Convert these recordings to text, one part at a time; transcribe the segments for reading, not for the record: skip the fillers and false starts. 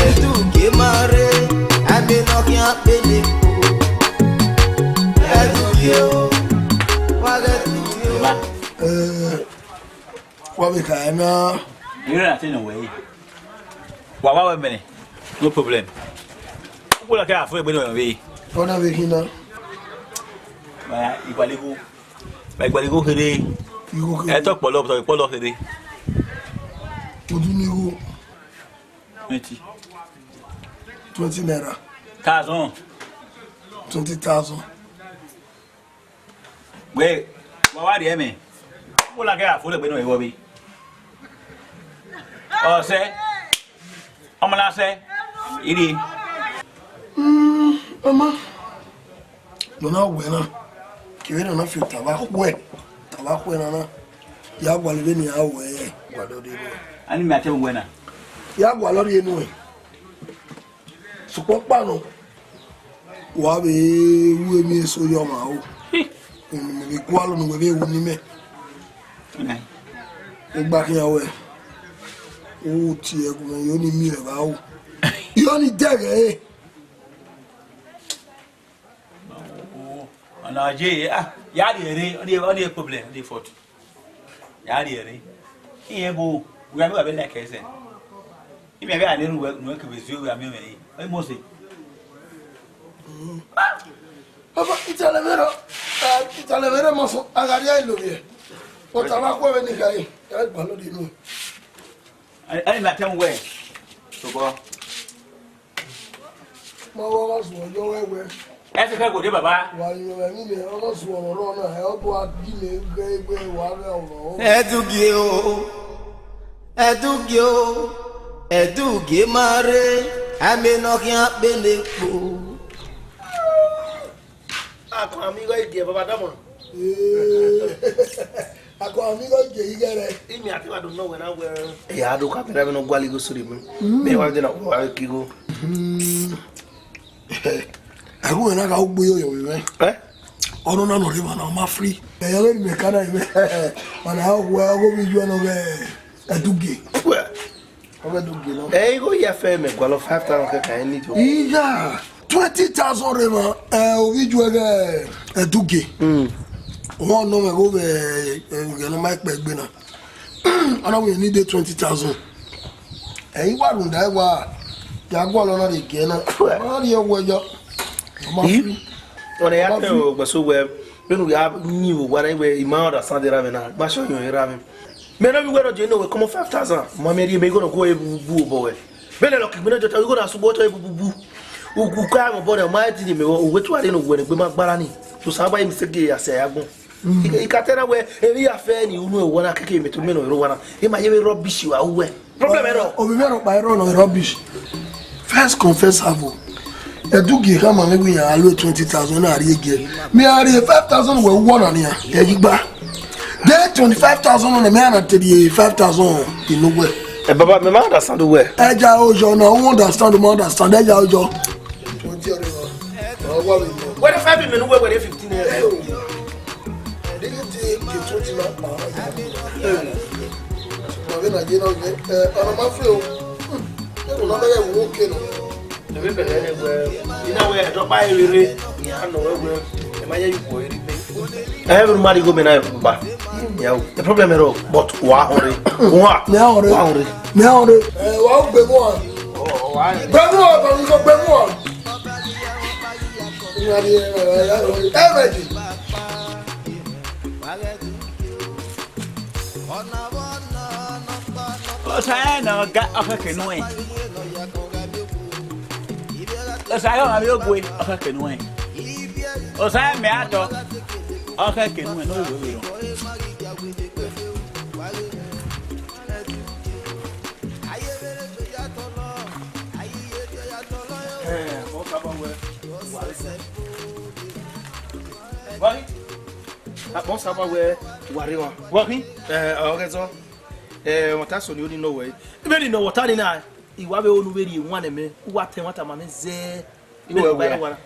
Edugie mare, ame no kia pele. Edugie, what we can now? You're not in a way. Wow, minute. No problem. What I can't afford away. What are we here? Like what you go today. I talk for love, talk for love today. What do you 20 naira. 20,000. Wait, what do you mean? What I can't afford away. Oh, say, I'm gonna say, it Mama, you're not winner. You don't know if you're Tabaco, Tabaco, Yagualini away. I didn't matter winner. Yagualori anyway. Support Pano. Wabi, we may so your mouth. We quarrel with you, women. Back in your way. Oh, dear, you only me about. You only dagger, eh? On Nigeria, only a problem, they fought. Yadi, here go, we are not like I said. If I didn't work with you, I'm mostly. It's a level muscle. I got the idea. What am I going to say? I didn't matter where. So go. My was your way. That's a good Baba. While you were in the other one, run a help what Guinea gray way while Edugie mare, ame no kia pele. Ako amigo ige baba damo. Ako amigo ige igere. Imi ati wa don't know when I wear. Ya do ka pera no gwali go suri mu. Me wa de na wa kigo. Ako na ka ugbo yo we. Ono na no re na ma free. E ya le me kana ime. Mana ha gwa go bi ju no be. Edugie. Edugie no. E go ya fe me gwalo 5,000 ka I need you. Iya. 20,000 rema we do Edugie. One no me go be no mic pe gbe na. Ana we need 20,000. E wa run dai wa ya gbo lo na de ge na. Ma ri owo jo. Ona ya te o gbo so we benu ya ni wo wa na we ima understand the ramen na. Ba show you ramen. Me no we go do no we come 5,000. Ma me ri me go no go e bu bo we. Bele lo ki me no jota we go na subo to e bu. Uguka mo bode ma ti ni me wo wetu ade no gwe ne gbe magbara ni to saba im sege ya se yagun ikatera we eri afe ni unu e wona keke me to me no ro wana e ma ye rubbish wa we problem ero o me ro pa ero no rubbish first confess avo Edugie kama me gbe ya alo 20,000 na ari ege me ari 5,000 we wona ni ya gigba then 25,000 on me na 35,000 inugwe e baba me ma understand we eja ojo na won understand mo understand eja ojo. What if I be men where 15 years? Didn't take 20 now. When I get out there, I'm afraid. You know, I'm walking. The river anywhere. You know where I drop by every I know where. Am I you boy? Everybody go in back. Yeah, the problem is all. But what? Now, wow, big one. Oh, I. Big one. Saya no got off canoe. Saya no amigo gue off canoe. Saya me ato off canoe no we. Wari? Bon ça va ouais, wari wa. Wari? Ogezo. Wata so ni oni no way. Even no wata ni na iwa be onu be ri wan me. Wa ten wata ma me ze. Iwe ba wara.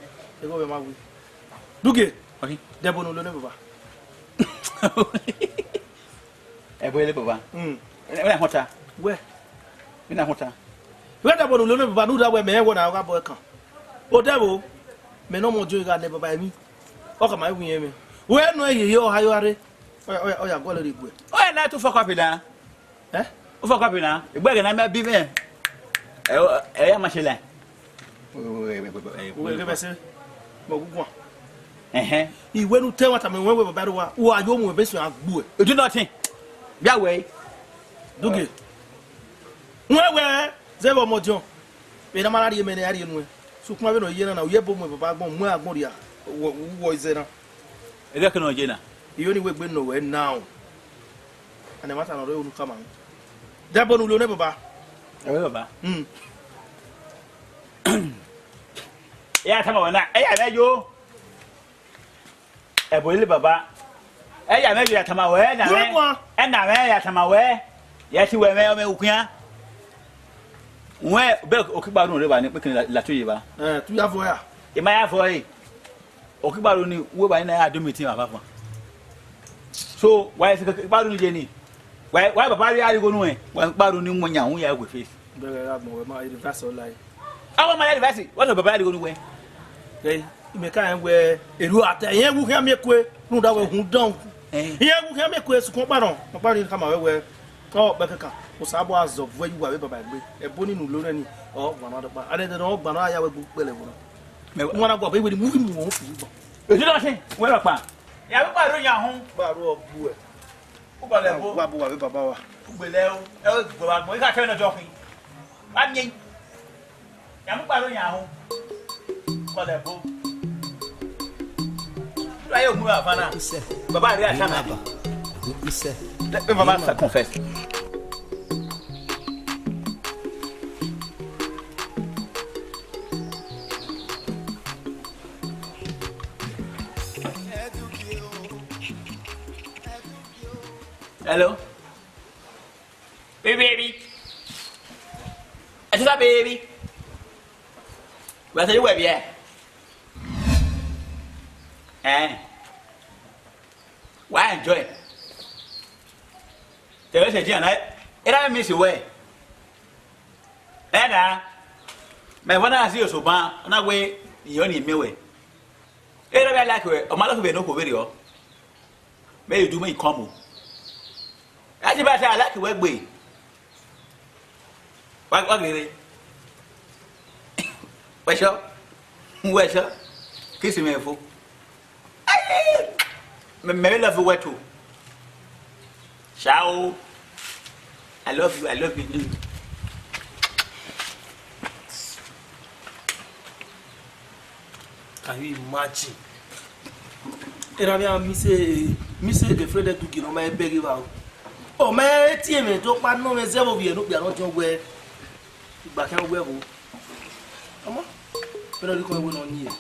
Ego be ma wi. Duge. Wari? Debo no lo ne baba. Ebo ele baba. Where wata? Where? Mina hota. We da bonu lo no baba nu da we me wo na ga boy kan. O debo me no mo jo ga ne baba mi. O ka ma wi yen mi. We no ye yo ha yo are. O ya go le ri gbe. O ya na to fuck up na. Eh? O fuck up na. Igbe ga na me bi me. Ya ma shele. We be se. Mo gugu. Iwe nu te wata me we baba wa. Wo ayo mo be so agbu e. You do nothing. Bia we. Duge. Wewe zebo mojo. Be na mara ri me na ari enu e. So kuma be no ye na ye bo mo baba gbon mu agbon ria. Wo izena. E de kana jena. You only wait no way now. And the matter no re come on. That bonu lo ne baba. Baba. Ya tama wana. Ya na yo. E bo ile baba. Ya na ya tama we na me. E na me ya tama we. Ya ti we me ukua. We be okigbaru re ba ni pe kin la to yi ba. Tu ya fo ya. E ma ya fo yi. Okigbaru ni we ba ni na ya do meeting baba fo. So why is it badu ni jeni? Why baba ri ari go nu e? Why badu ni mo nya hu ya go face. Be ga mo we ma reverse online. Awa ma reverse. What baba ri go nu we? Hey, me ka en we eru ata yen wu kan me kwe nu da we hu don. Yen wu kan me kwe su kon paron. Mo pa ri ka ma we ko be kaka. O sa bo azov we yu wa we baba gbe. E boni nu lo ni o gba na do pa. Ade de no gba na aya we bu pele wo. Me wona go be we movie mu won fu bo. E do nothing. We ba pa. Ya bi paro nya ho paro obu e o ba le bo wa bo wa be baba wa gbele o e gbo wa mo ka tell na jokin ba nyin ya bi paro nya ho ba le bo la yo mu ba fa na baba ri asha na be baba sa confess Hello? Baby. It's that baby. Where's your web yet? Why enjoy? There is a dear night. It I miss your way. My when I see you so bad, and that way you only me way. It I like way, or my luck be no video. May you do me come. I like to work way. What really? Where's your? Kiss me, fool. Maybe love you where to. Ciao. I love you. Can you imagine? Era me say the friend that took you no my beg you out. Oh, my team, don't pan no zero be no be not your way. Back and where? Come on. But I look on here.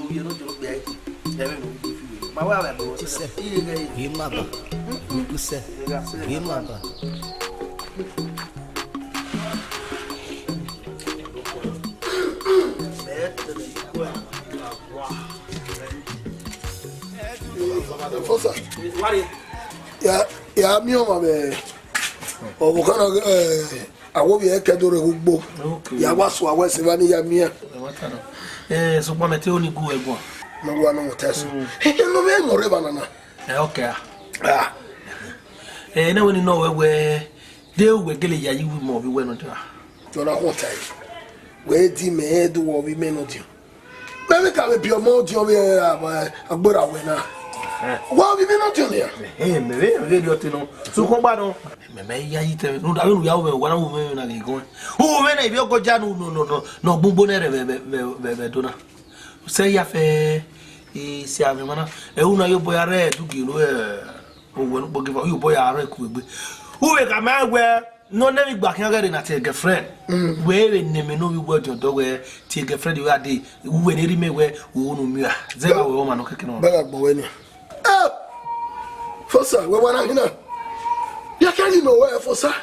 You not your bag. My wife was him, mother. You said, him, mother. Ya mi o ma be o ko kana awo bi e kedore gbogbo ya wa so awe se ba ni ya mi so pa mete oni gu egbon no wa no teso no me ngore banana okay na woni no we de we gele ya yi mo bi we no da to na ho tai we di me do wo bi me no di me ka be bi o mo di o bi agbora we na wa bi me no di ya me ve dio tino su ko gba no me ya yi te no da we ya we wa na wo me na go o me na bi o ko ja no gbogbo na re be do na se ya fe si ave mana e una yo boya re Edugie lo o wo no gbo give yo boya re ku egbe o we ka ma we no na mi gba kan ga na te girlfriend we ne me no we go do we te girlfriend we ade we ne ri me we wo no mi a ze ba we o ma no keke no ba gbo we ni fosa we wana hina ya kan you know where fosa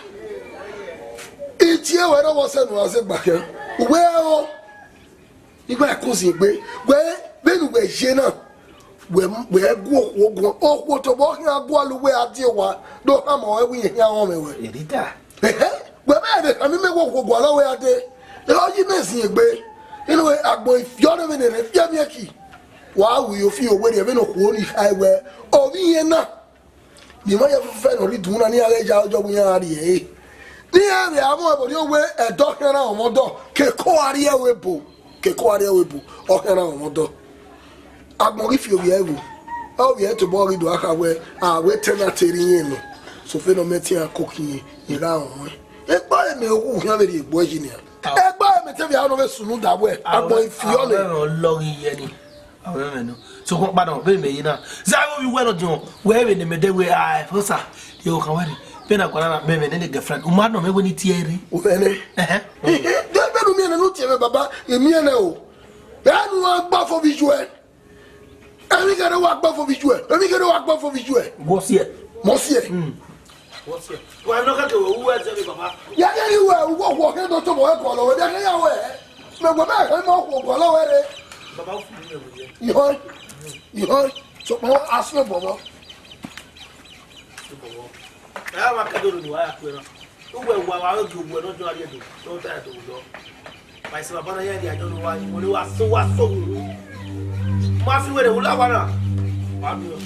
etie we no wo se no ase gba kan we o igba ko si gbe we benu we je na we go to bo hin agbo aluwe ade wa do ha mo we hin awon me we edita we ba de ami me wo go ala we ade e o yi na sin egbe inu we agbo ifio no me ne re fia mi aki wa wi o fi o we de be no ko ni highway o bi yen na ni ma ya fe no ri dun na ni ale ja ojo bu yan ari e ni e be amo bo ni o we e do kan na omodo ke ko ari e we bo o kan na omodo agbo ri fi o bi e wo o bi e to bo ri do aka we we tena teri yin no so fe no meti akoki ira won e gba me oku yan be ri egbo engineer e gba me te bi anu be sunu da we agbo ifi o le lori ye ni awon me no so ko padà be me yin na za wo bi we no jon we ne me de we ai fosa yo kan wari be na kwa na me ne girlfriend o ma no me go ni tieri o ene de be no me na no tie me baba e mi ene o be anu agba for visual emi ga do agba for visual go see Monsieur. What's here? Well, I'm not going to work with Papa. Yeah, you were walking to work all over there. No, go back. I'm not all over there. You so ask me, Bobo. I'm a cadeau to work with. Who will allow you to not do? Don't try to do. My son, I don't know why you are so. Mafi, where will I want to?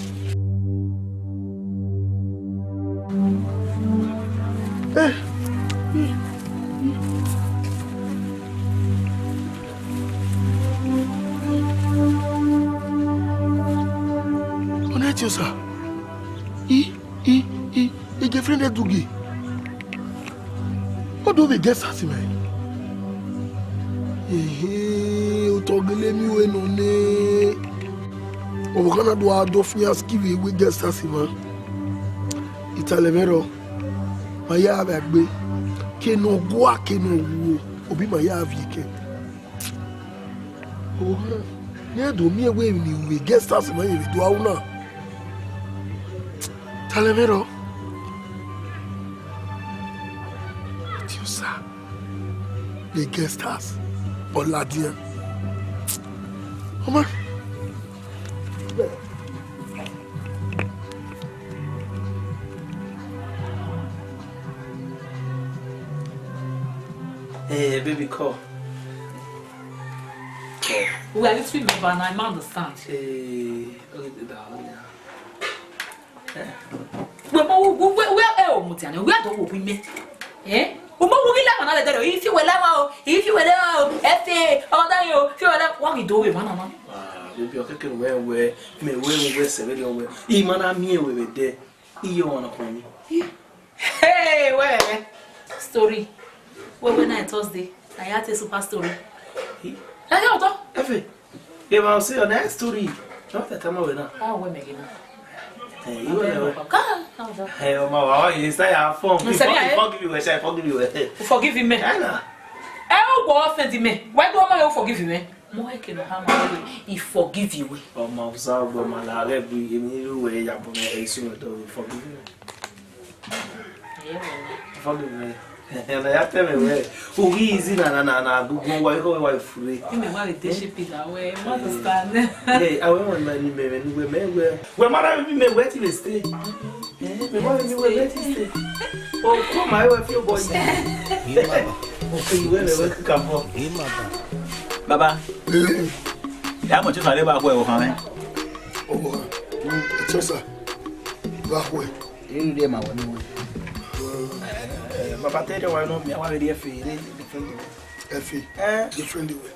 Honnête ça. Il est friend Edugie. What do we get ça si mais? O togele mi we no ne. O kana do adofia skivi we get ça si mais. Italemero. Maya Agbe ke no gwa ke no wo obi maya avike o ne do mi ewe ni we guest house ma ye do awuna talemero tiosa the guest house oladia oma Hey, baby, call. Well, it's with me, but I understand. Hey, look at that. Where do we meet? Eh? If you were F.A. What we do with one another? Baby, you're taking where me where 7 Even I'm here with there. You want to call me? Hey, where? Story. When I Thursday, I had a super story. Hey, I'll say your next story. Not that I'm over now. Oh, we're making it. Hey, you know. Hey, Mama, you say I forgive you. Forgive me. I will offend me. Why do I forgive you? More can have he forgive you. Oh, my son, my love, every way you forgive you. Forgive me. And I tell me where who easy na go why free. You may want to ship it away. Understand? Hey, I want my name where mother me where to stay. Me want me where to stay. Oh, come my wife your boy. Okay, you will come home. Baba. Ya mo ti sare ba ko e wo kan e. Oh, Chosa. Ba ko e. Inu de ma wo ni wo. Papa tell you why no me I want to different way. Different way.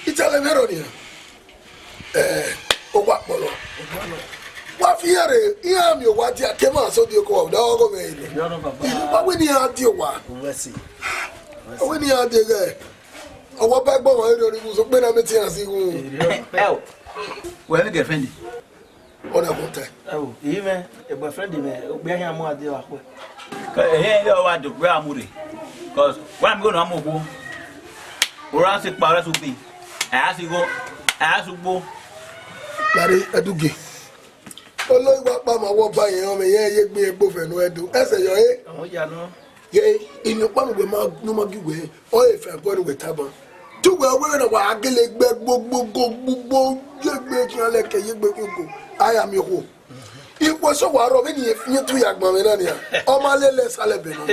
Italemero ni. O wa polo. Wa fi ere, iya mi o wa ti akema so di ko da o go me ile. You know Papa. Ba we ni adi wa. We see. We ni adi ge. O wa ba gbo wa ere ori so pe na me ti asi gun. We have a girlfriend. Ona go te. Oh, even a boyfriend me be here mo ade wa ko. Hey, you want to grab Moody? Because when I'm going to Amogo, or else it powers will be. As you go, Larry Edugie. Olo iwa pa ma wo ba yen o me yen ye gbe egbo fe no edu. Ese yo e. Oh, ya no. Ye inu pa mo ma no ma giwe. O e fe go we taban. Tu we we na wa agele gbe gbogbo ye gbe ki ale ke ye gbe ko. I am your Iko so waro be ni efie tu ya gbon me na ni a. O ma lele sale be no.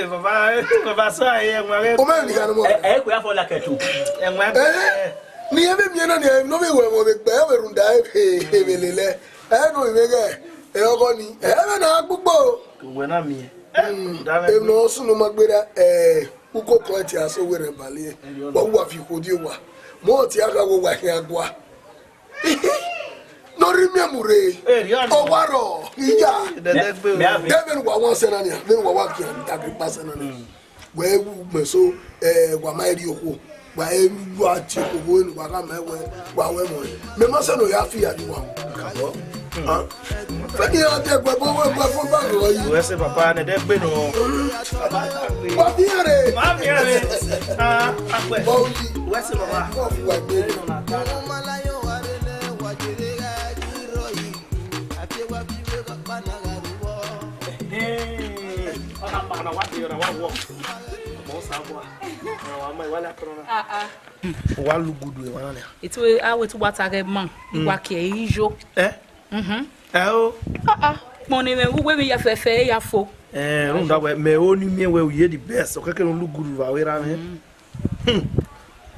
Baba so aye nwa. O ma ni kan mo. Ko ya for la ketu. Enwa. Ni ebe mi na ni no be we mo be gba e runda e be lele. No be ge. E ogo ni. E be na gbugbo. We na mi. E no so no magbera uko point ya so were bale. Wa wa fi kodi wa. Mo ti aga wo wa hin agwa. No remember. Oh, waro. Ija. Devin wa wan sena ni. Devin wa wa ki agri pass na ni. We me so wa mai ri oko. Wa wa ti ko wo ni wa ka me wa we mo. Me ma se no ya fi ya ni wa. Ah. Fẹ́ni ọdẹ gbogbo gbogbo fún báwo yìí. Ìwé ṣe bàbá ni dẹ́ gbé nù. Wà á fi hàrẹ̀. Má fi hàrẹ̀. Apẹ̀. Bọ́ọ̀lì. Ìwé ṣe bàbá. Wọ́n fi wà gbé. Wa lu gudu e wana ne. Itu awe tu watare man. Wa ke ijo. O. Mo ni me we me ya fefe ya fo. Runda we me oni mi we ye the best. O keke no lu gudu wa we ra me.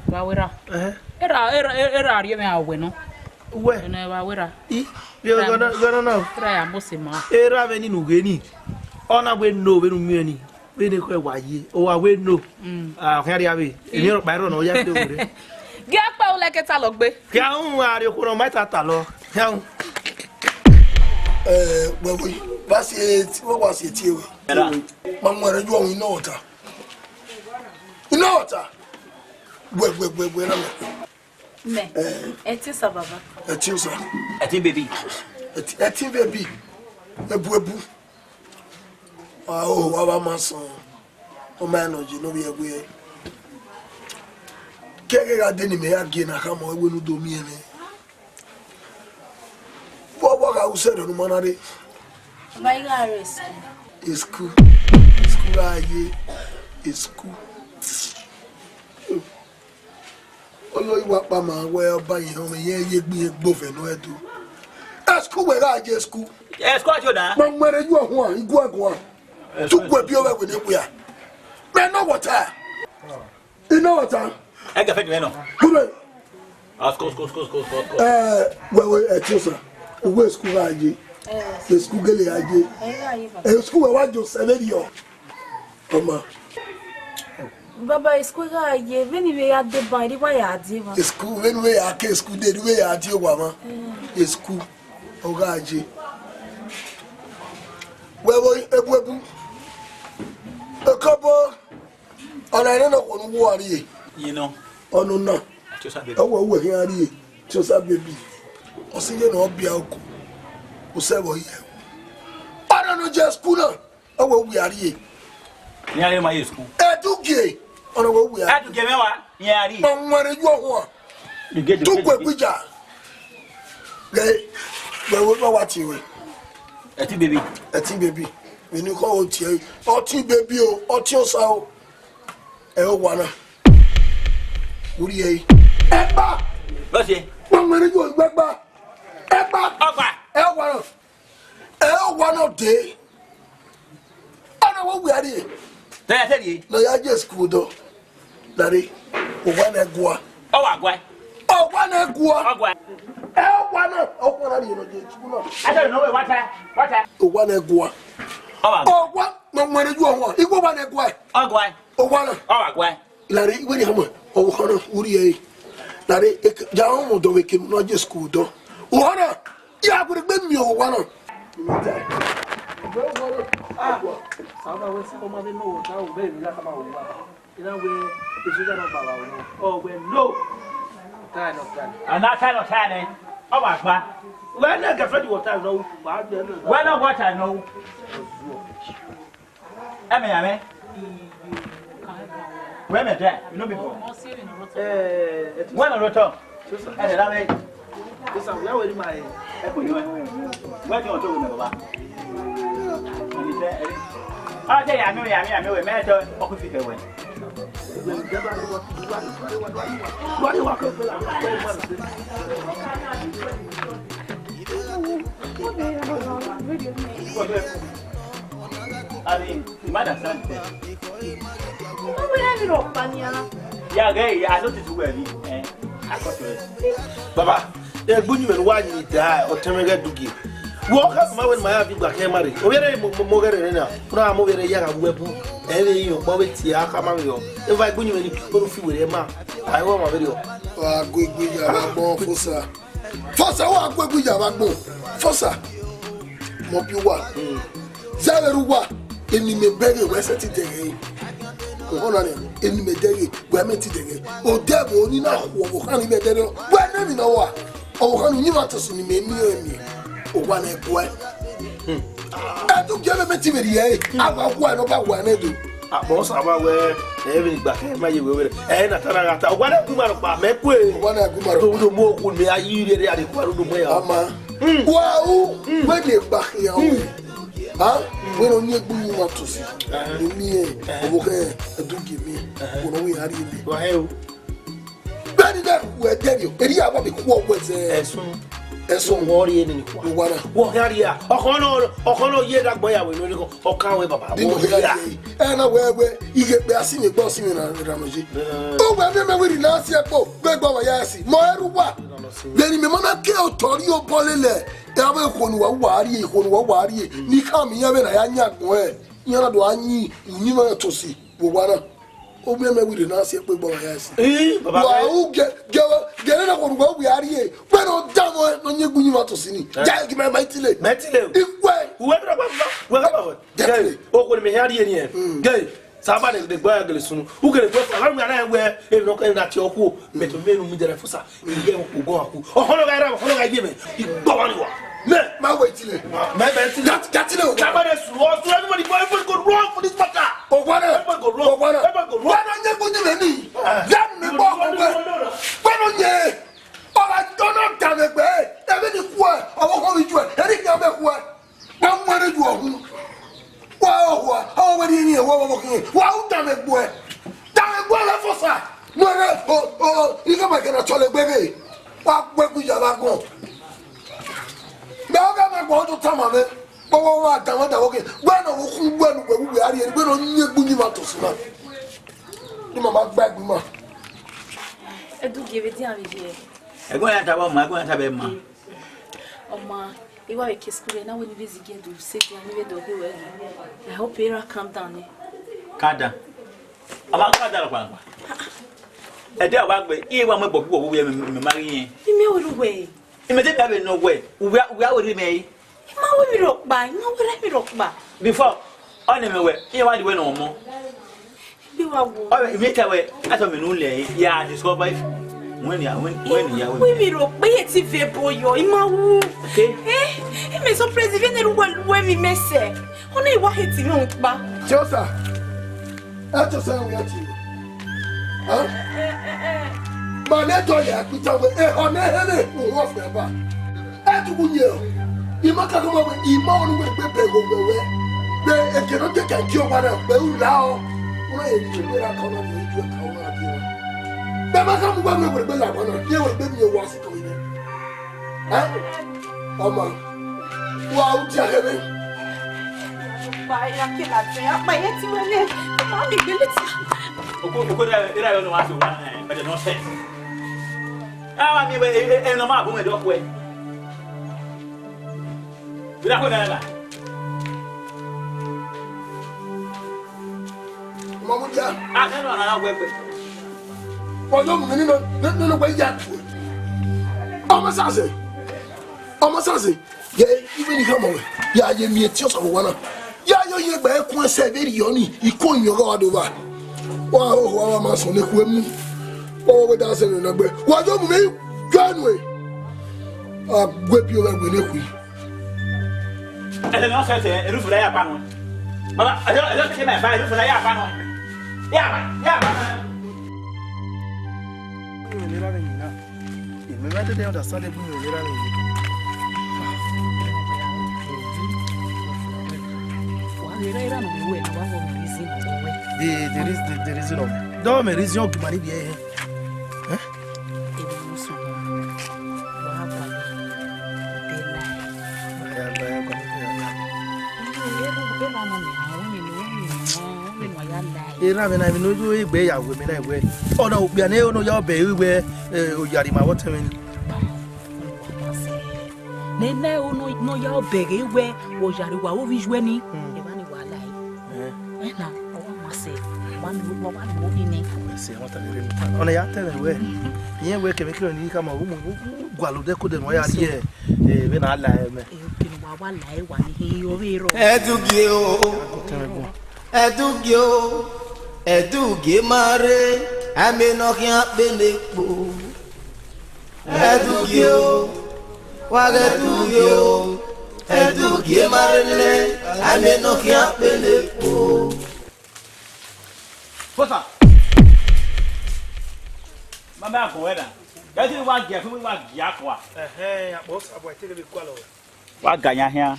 Wa we ra. Era ari me awe no. We. Na wa we ra. Yo gonna know. Ra ya mo se ma. Era ve ni nu ge ni. Ona we no we nu mi ni. We ne ko wa ye. O wa we no. Kan ri abi. Emi ro pa ro no ya de o re. Ge pa o le keta lo gbe. Ki ahun ari ko ro meta ta lo. Ahun. Wewe basi wo wa se ti we. Mama re ju ohun ina ota. Ina ota. We na me. Me. Eti sa baba. Eti sa. Eti baby. Eti baby. Ebu. Oh, wa ma son. O ma no ji no be egwe. Keke ga de ni me agi na ka mo ewe nu do mi ene. What I said on Monday is cool. It's cool. Oh, you walk by my well by home, you be both and where do. That's cool where I just school. Yes, quite you now. But where you are one, you go one. Took what you are with it. We are. Man, know what time? You know what time? I got it. Good. Well, at you, sir. Where school are you? The school girl are you? School where you send you? Mama. Baba school are you? When we are the body, why are you? School when we are school, the way are you, Mama? School. Oh, God, you. Well, a couple. And I don't know what you know. Oh, no. Oh, we're here. Just a baby. O se ye no bia oku o se wo ye I don't know just school na o wo wi ari ni ari ma ye school Edugie ona wo wi ari Edugie me wa ni ari no nware ju ho you get the tu kwa kuja le wo wa ti we eti baby we ni ko o ti baby o ti o sa o e o wa na uri e ba bo se nware ju gbagba Ogba. One of day. I know what we are here. Then I tell you. No, I just school though. Daddy, one egua. Oh, Agwa. Oh, one egua. Agwa. One, you know, I don't know what. One egua. Oh, what? No, where you are. You go one egua. Agwa. Oh, one. Oh, Agwa. Larry, when you have oh, Hannah, Uri. Larry, Jamu do we can not just school though. Wana, ya could have been me or one. And that kind of time, oh, Agwa. When I get ready water no. When I what I know. Ame. Where me there? You know before. When I return. And I This is where my where do you want to go, Baba? I say, I know, we met her. What could you do? What do you want Abi, mana sante. Yeah, gay, I noticed you were Baba, they're good you why you die or Temega Dugi. Walk up my when my happy black hair marry. Oh, yeah, Mogarena, Pram over a young weapon, and you, Bobby Tia Camario. If I go you any people feel with Emma, I want my video. Ah, good, Fossa. Fossa, what good we have more. Fossa, Mopiwa, Zaveruwa, in the Berry West today. In the day, where meant today. Oh, devil, you know, honey, better. Where never know what? Oh, honey, you want to see me, me. Oh, one egg, boy. I don't get a material. About one about one. I boss about where every back my way and a one of my make way. One of the more would be a year at the Quarume. Wow, when you're back here. Huh? We don't need to want to see. Me, okay, do give me. When we are in the Benny, that we're telling you. And you have a quote with as soon worry in what area. Oh, yeah, that boy, I will go. Oh, can't wait about it. And I where you get passing a bossing in a Ramaji. Oh, I remember we last year. Beg over Yassi. More what? Then me mana kill Torio Polele. Ever who worry, ni come here when I am young. You're not one you know to see. What? Oh, remember we did not see a big boy. Yes. Wow, get it on what we are here. When on damn when you go out to see. Give me my tilly. Whoever, oh, when me had here. Gay. Somebody the burglar soon. Who can go for I wear if not at your who, but to men with the refusa. You go. Oh, I give it. You go on. My way till it. My best that's it. Everybody go wrong for this matter. Oh, whatever go wrong. Whatever go wrong. Why don't you go me? Let me walk away. Why don't you? Oh, I don't know damn it, babe. Every word I won't hold you. Any damn word. Don't want to do. Wow, how many in here? Wow, damn it, boy. Damn it, boy, for sir. No, you come back and I told a baby. What we have gone. Now I'm going to tell my man. Oh, what I'm okay. When we are here, we don't need to see. You must back, Mama. I do give it down here. I'm going to have my going to have a man. Oh, ma. You are a kiss, and I will visit again to sit and live the I hope you calm down. Kada. I'm not that one. A day about me, even when we are marrying. You know the way. Immediately, no way. We are with me. How will you rock by? No, let me rock by. Before, on the way, you want to win no more. You are make away. I told me only, yeah, discover when you are we rock by it if you boy, you're okay. Eh, it may so president when we may say. Only what it's in on back. Josa, that's just how we are. Huh? My letter, I put away on a off the back. At 2 years, you must come over Imon with Pepe over where I cannot take a job on a bell now. Why is you better come on into a tower here? Never come over with Bella, you will be your was going in. Huh? Oh, man. Wow, Jeremy. By a kid, by it, I'll be good. I don't know what to want, but no sense. I mean, no matter who dog way. Without whatever. Mamma, I don't know how to work. Oh, no, way yet. Almost as it. Yeah, even if you come away. Yeah, you meet just one. Yeah, you're back one 7 years. You call your God over. Wow, I'm on the women. Oh, that's a number. What don't you Gunway? I'll whip you like with a and then also say, roof lay upon. But I don't think my roof lay upon. Yeah. The reason of don't me reason to marry here. Era me na me no do be ya we me na we. Oh no, bia na no ya be we o yari ma what me. Nene no ya be we o yari wa o vijwe ni. E ba ni wa lai. Na o ma se. One movie ni. Se what me. Ona ya tell we. Yen we ke me kiro ni kama wo gwalo de ko de no ya rie we na lai me. Wa lai wa ni o we ro. Edugie o. Edugie o. Edugie mare amenokia benepo. Edugie o. Wagedugie o. Edugie mare ne amenokia benepo. Fosa. Mama ko weda. Gati wa gia fu wa gia kwa. Ya boss abo tele be kwalo. Wa ganya hia.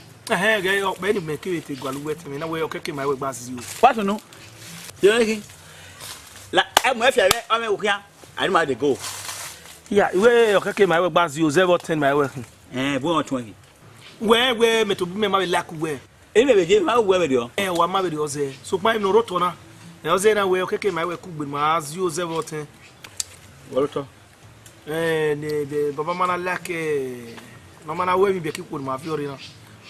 Ge o be ni me ki te gwalu wet me na we o keke my we gbas you. What no? Yoki. La em we fia we o me wo hia. I ma dey go. Yeah, we o keke my we gbas you 010 my we. Bo on 20. We me to be me ma be lack we. E me be je ma wo we dey o. Wa ma be dey o ze. So pa no roto na. E o ze na we o keke my we ku gbe ma 010. Roto. Ne baba mana lack no mana we mi be ki ku ma fiori na.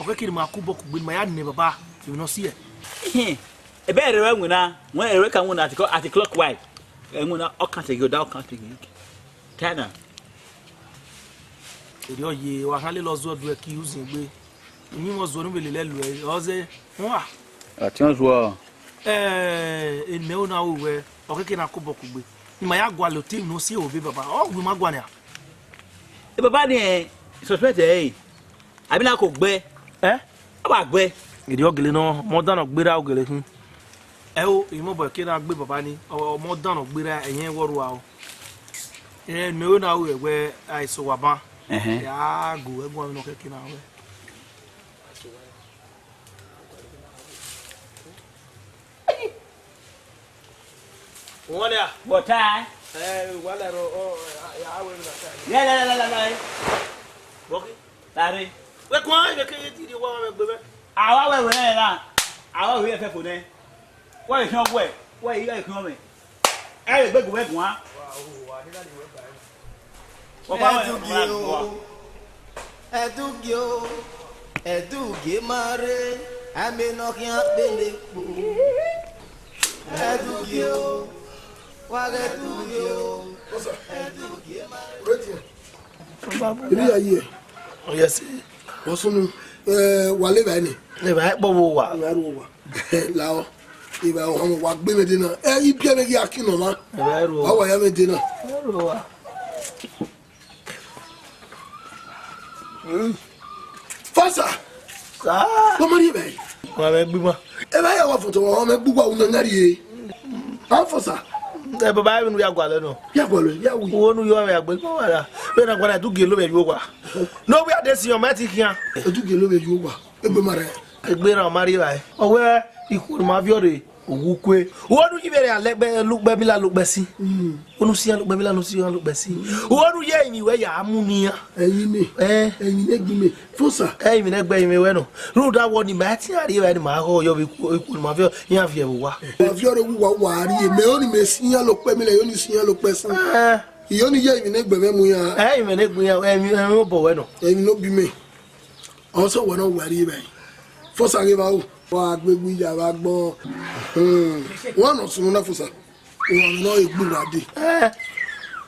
O keke ma ku bo ku gbe ma ya ne baba. You no see E be re we na, when e re kan won at clockwise. E won na o kan te go down kan te go. Tana. Eri oye wa kan le lo zo do e ki using gbe. Ni mo zo no be le lelu e o ze wa. Ation zo. Ene o na wo we o keke na ku bo ku gbe. Ni ma ya gwa lo team no see obi baba. O gbe ma gwa ni a. E baba ni suspect abi na ko gbe. O ba gbe. Eri ogele no mo dan o gbera ogele kun. O imo boy ke na gbe baba ni o mo dan o gbera eyen woru a o. Me o na wo we aiso wa ba. Ya go egwa no keke na we. Wole a Bota. wala ro ya we na ta. La. Boki. Tare. We kwa be ke ti di wa me gbe be. Awa we na. Awa we fe fo ne. Wa e kan we. Wa e ya kan me. E gbe gbe gun a. Wa ni la ni we ba. Edugie o. Edugie o. Edugie mare amenokia benepo. Edugie o. Wagedugie o. Edugie mare. Iri aye. Oh yes. Osunu wale ba ni. Le ba po wo wa. Ngaru wa. Lao. Iba o mo wa gbe me de na. Ipia me ki akino ma. Le ro. Wa ya me de na. Ro wa. Fasa. Sa. Ko mari be. Wa me gbi mo. E ba ya wa foto wa me gbugwa una ngari e. Ha fasa. Baba we nu ya gwa le no. Ya gwalo ya wi. Wo nu yo ya gbe ko wala. We na gwa du ge lo be yo kwa. No we ade si o mati kian. Edugie lo be ju wa. Egbe mare. Egbe ra o mari ba. O we ikuru ma fiore. Ogukwe wonu ibere alegbe lugbe mi la lugbe si onu si lugbe mi la no si lugbe si wonu ye mi we ya amuni ya Eyin ni egbi me fosa mi ne gbe mi we no ru da woni ma ti ari we ni ma ho yo bi ku ma fi yan fi e wa fi ore wu wa ari e me oni me si yan lo pe mi le yo ni si yan lo pe san iyo ni ye mi ne gbe me mu ya mi ne gun ya mi mo bo we no eyin no bi me also wo no wari be fosa ge ba o wa gbegbu ya ba gbo won no sunu na fosa won no egbu wa de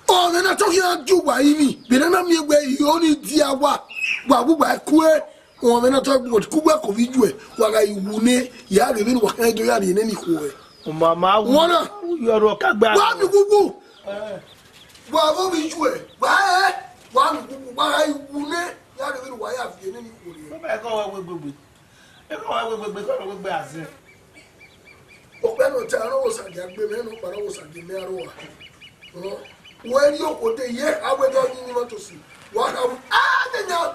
o me na talking aju wa yimi be na mi egbe iyo ni di awa wa gbugba ku e won me na talk about ku gba ko vi ju e wa ga iwu ne ya re ni wa kan do ya ni ni ku e o mama won na yo ro ka gba wa mi gugu wa go vi ju e wa mi gugu wa ga iwu ne ya re ni wa ya fi ni ku e e ko we gbegbe e ko we gbegbe asin o pe no ta ro sa ja gbe me no pa ro sa di me ro wa no we ri o ko de ye awe do ni mo to si wa ka de nya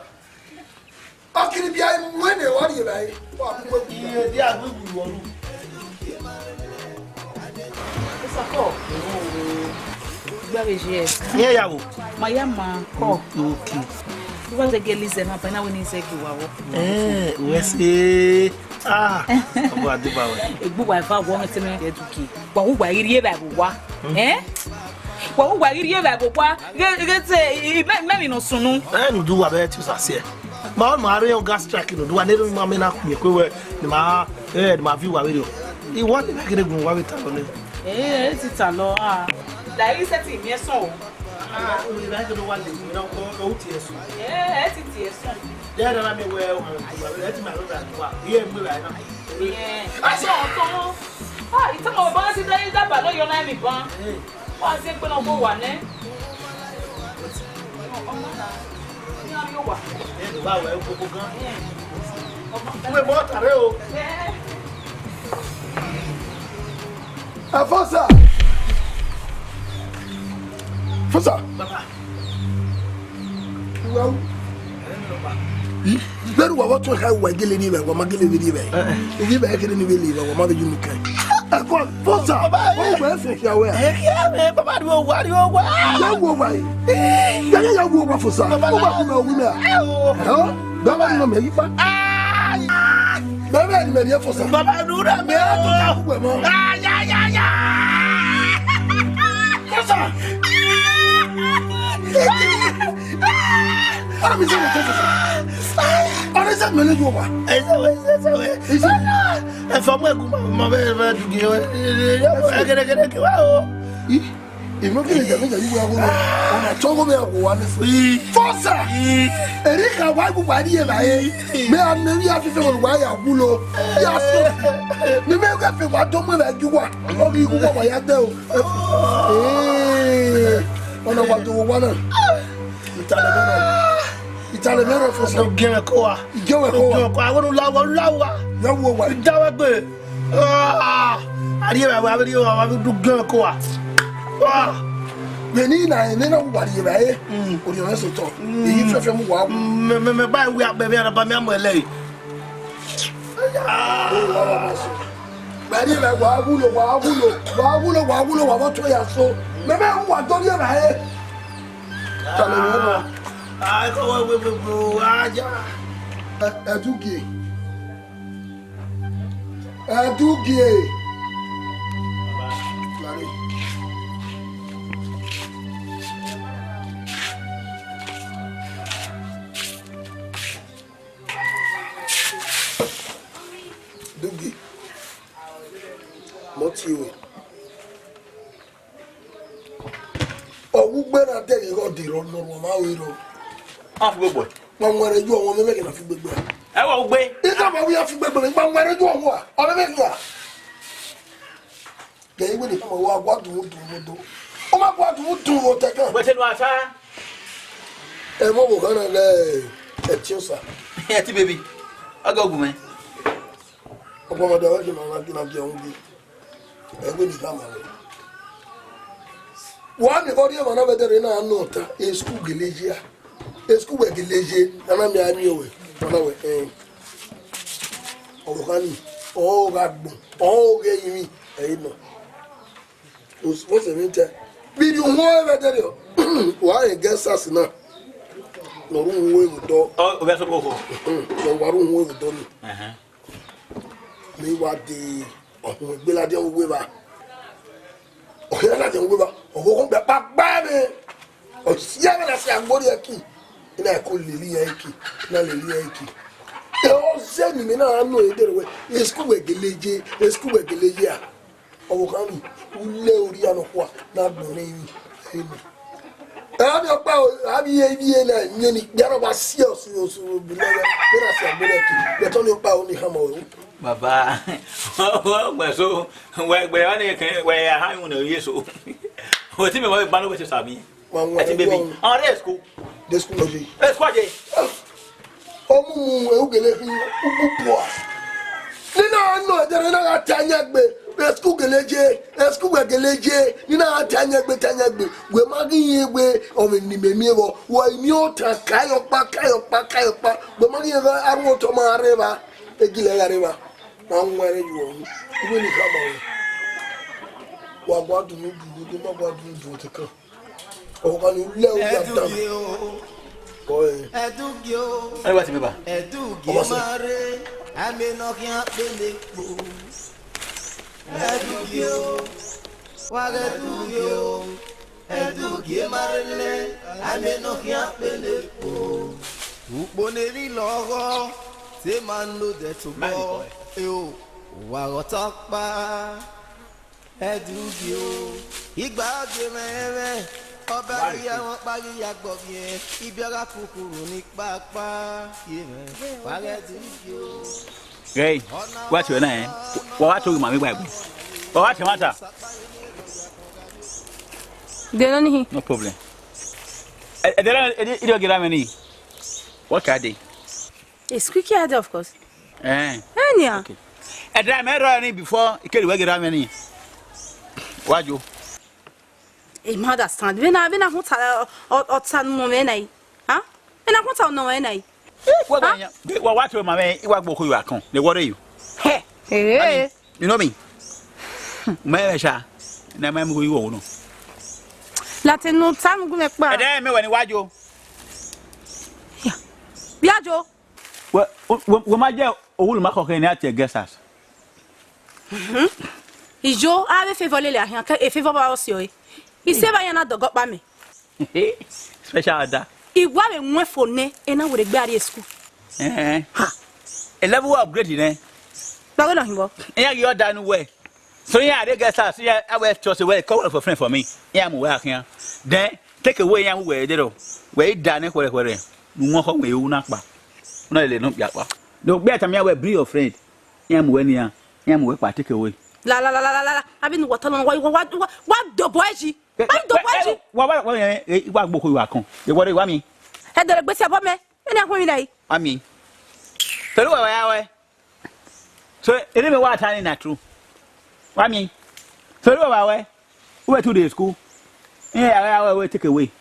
akiri bi ai mu ne wa ri ba ai wa mu gbe iye di agbegbu wo lu Sako. Gbare je. ye yawo Maya ma ko. okay You want to get listen up and I when he say go wa. We say Obo adiba we. Egbu wa fa wo me teme Edugie. Wa wo wa iri ba go wa. Wa wo wa iri ba go wa. Get say me no sunu. No do wa be tu sase. Ma on ma re on gas track no do wa ne ma me na ku we ni ma ma view wa video. I want to get gun wa we ta lo. Ti ta lo la ri set mi son. We like to one day, we don't go to yes. It's yes. Yeah, I mean, well, let me know that. Yeah, we are not. I saw it's a boss is that, but you're not me. What's it going to go one, eh? We bought a real. Afonso. Fosa. Well. Beru wa watu ka wa gele ni ba wa magele ni ba. Ibi ba kele ni be wa ma be junu kan. Akwa Fosa. O ba se ya we. Ya me baba do wa ri o wa. Ya wo wa. Ya wo wa Fosa. O ba ku na wu na. Ha? Baba no me yi pa. Baba ni me ni Fosa. Baba do na me to ka ku mo. Ya. Fosa. Ara mi se mo to Fosa. Ara se me le jo wa. Ese. E fa mo egu ma be Edugie. Egere ke wa o. Imo kile jame ja yiwa go. Ona chongo me go wa ni. Fosa. Erika wa bu ba di e ba e. Me an na wi afife go wa ya bulo. Ya so. Me ga fe wa do mo na ju wa. O gi go wa ya de o. Ona wa do wa na. Itale mero Fosa. No gere ko wa. Gewe ko wa. Ko wa lawa. Ya wo wa. Dawa gbe. Ari ba wa bi wa du gere ko wa. Beni na ene na wari ba e. O ri o so to. Eyi fefe mu wa. Me ba wi agbe bi ara ba mi amo ele. Bari la wa wulo wa to ya so. Me be wa to ri ba e. Tale mo. Ai ko we aja. Edugie. Lari. Edugie. Motiwe. Owu gbe na de iro di ro no ma we ro. Off gbogbo. Wọ́n nwere ju ọwọ́ mẹ́mẹ́ kì na fi gbogbo ẹ̀. Ẹ wọ gbé. Ìjọba bá wíyá fi gbogbo ẹ̀ wọ́n nwere ju ọwọ́ à ọ̀rẹ́ mẹ́kì à. Gẹ̀yìn gbé nìkan wọ́n agbá dùn dùn. Ó má gbá dùn ó tẹ̀kàn. Gbèsè nu àṣà. Ẹ mọ̀ wò kán náà lẹ́ ẹ̀ tí ó sà. Ẹ ti bèbí. Ọgá ogun mẹ́. Ọ̀pọ̀ ọmọdé ọ̀rẹ́ kì máa kí náà jẹ ohun bí. Ẹ gbé nìkan mà rẹ̀. Wọ́n á nìkan rí ẹ̀mọ̀ náà bẹ́ẹ̀ tẹ̀lé náà nù ọ̀tá èsùkú gèlèjì à. Esku we gileje ana mi ani owe ona we orokani o ga gbon o ge yimi no o se mi te bi du ho e bedere o wa e gesas na no ru ho e do O be so boko. no wa ru ho e do ni mi wa de ohun gbelade o we ba o ya la de o we ba o ko be pa gba mi o si ya na se agbori aki ina ko lili yanki na lili yanki e o se ni mi na no e dere we esku we geleje a o kan mi ule ori ano kwa na gbore yi eni e abi opa abi ye na nye ni yaro ba si o bi na se agbore ki le to ni opa o ni hamo o Baba. Gbe so we gbe ani kan we ha hu na yeso. O ti me wa ba no we se sabi. wọ́n Ẹ ti bèbí. On re school. de school lọ́jọ́ E school je. ọmú mu ehugele fi ukwu a nínú àánú ẹ̀jẹ̀ náà àti anyagbe esku geleje nínú àti anyagbe gbé má kí yín gbé ọmọ ènìyàn mi wọ wọ ìní ọ̀tà káyọ̀pá gbé má kí yín gbé arúgbó tó máa rẹ̀ bá egilẹ̀ rẹ̀ bá máa ń wẹ̀rẹ̀ yìí wọ̀nyí ìwé nìkan mọ̀ wọ́n wà gbádùn dùn má gbádùn dùn ti kàn ọ̀kan ní ilé ọ̀gá dáná Edugie o. Ai wati beba. Edugie mare. Ame no kia pele po. Edugie o. Waga edugie o. Edugie mare le. Ame no kia pele po. Uboneri logo. Se man no de to go. Yo. Waga takpa. Edugie o. Igba je meme. Ọba rí àwọn parí àgbọ̀ bí ẹ ibi ọ̀rá kúkúrú ní pápá yẹ̀rẹ̀ wàrẹ̀ tí yóò. Hey, what's your name? What to my Bible? What's the matter? Denani. No problem. Ido get many. What are they? It's quick head, of course. Yeah. Okay. I drive my running before you can get many. What you? A mother stand. When I want to son no man, huh? And I want to know any. What my man? What you are come? They worry you. Hey, you know me. Mesha. Na mama go you no. Latin no time go make ba. Eh me when wajo. Yeah. Biajo. We ma je owulu ma koke ni ati guest house. Ijo ave fe voler la rien e fe va aussi o. I se ba yana dogo pa me. Special da. Igwa we nwe fone e na we gbe ari school. Ha. A level upgrade ne. Ba go na himbo. Yeah, you done well. So yeah, they get us. Yeah, I will trust away call for friend for me. Yeah, I'm work here. Then take away young way there. Where done it where. No one we una ba. No le no ya ba. No better me we bring your friend. Yeah, I'm when ya. Yeah, I'm work take away. La. I been what the boy. What book you are come? You worry about me. Had the best about me. And I want me. I mean. So why? So it is what time not true. I mean. So why? We went to the school. Yeah, I will take away.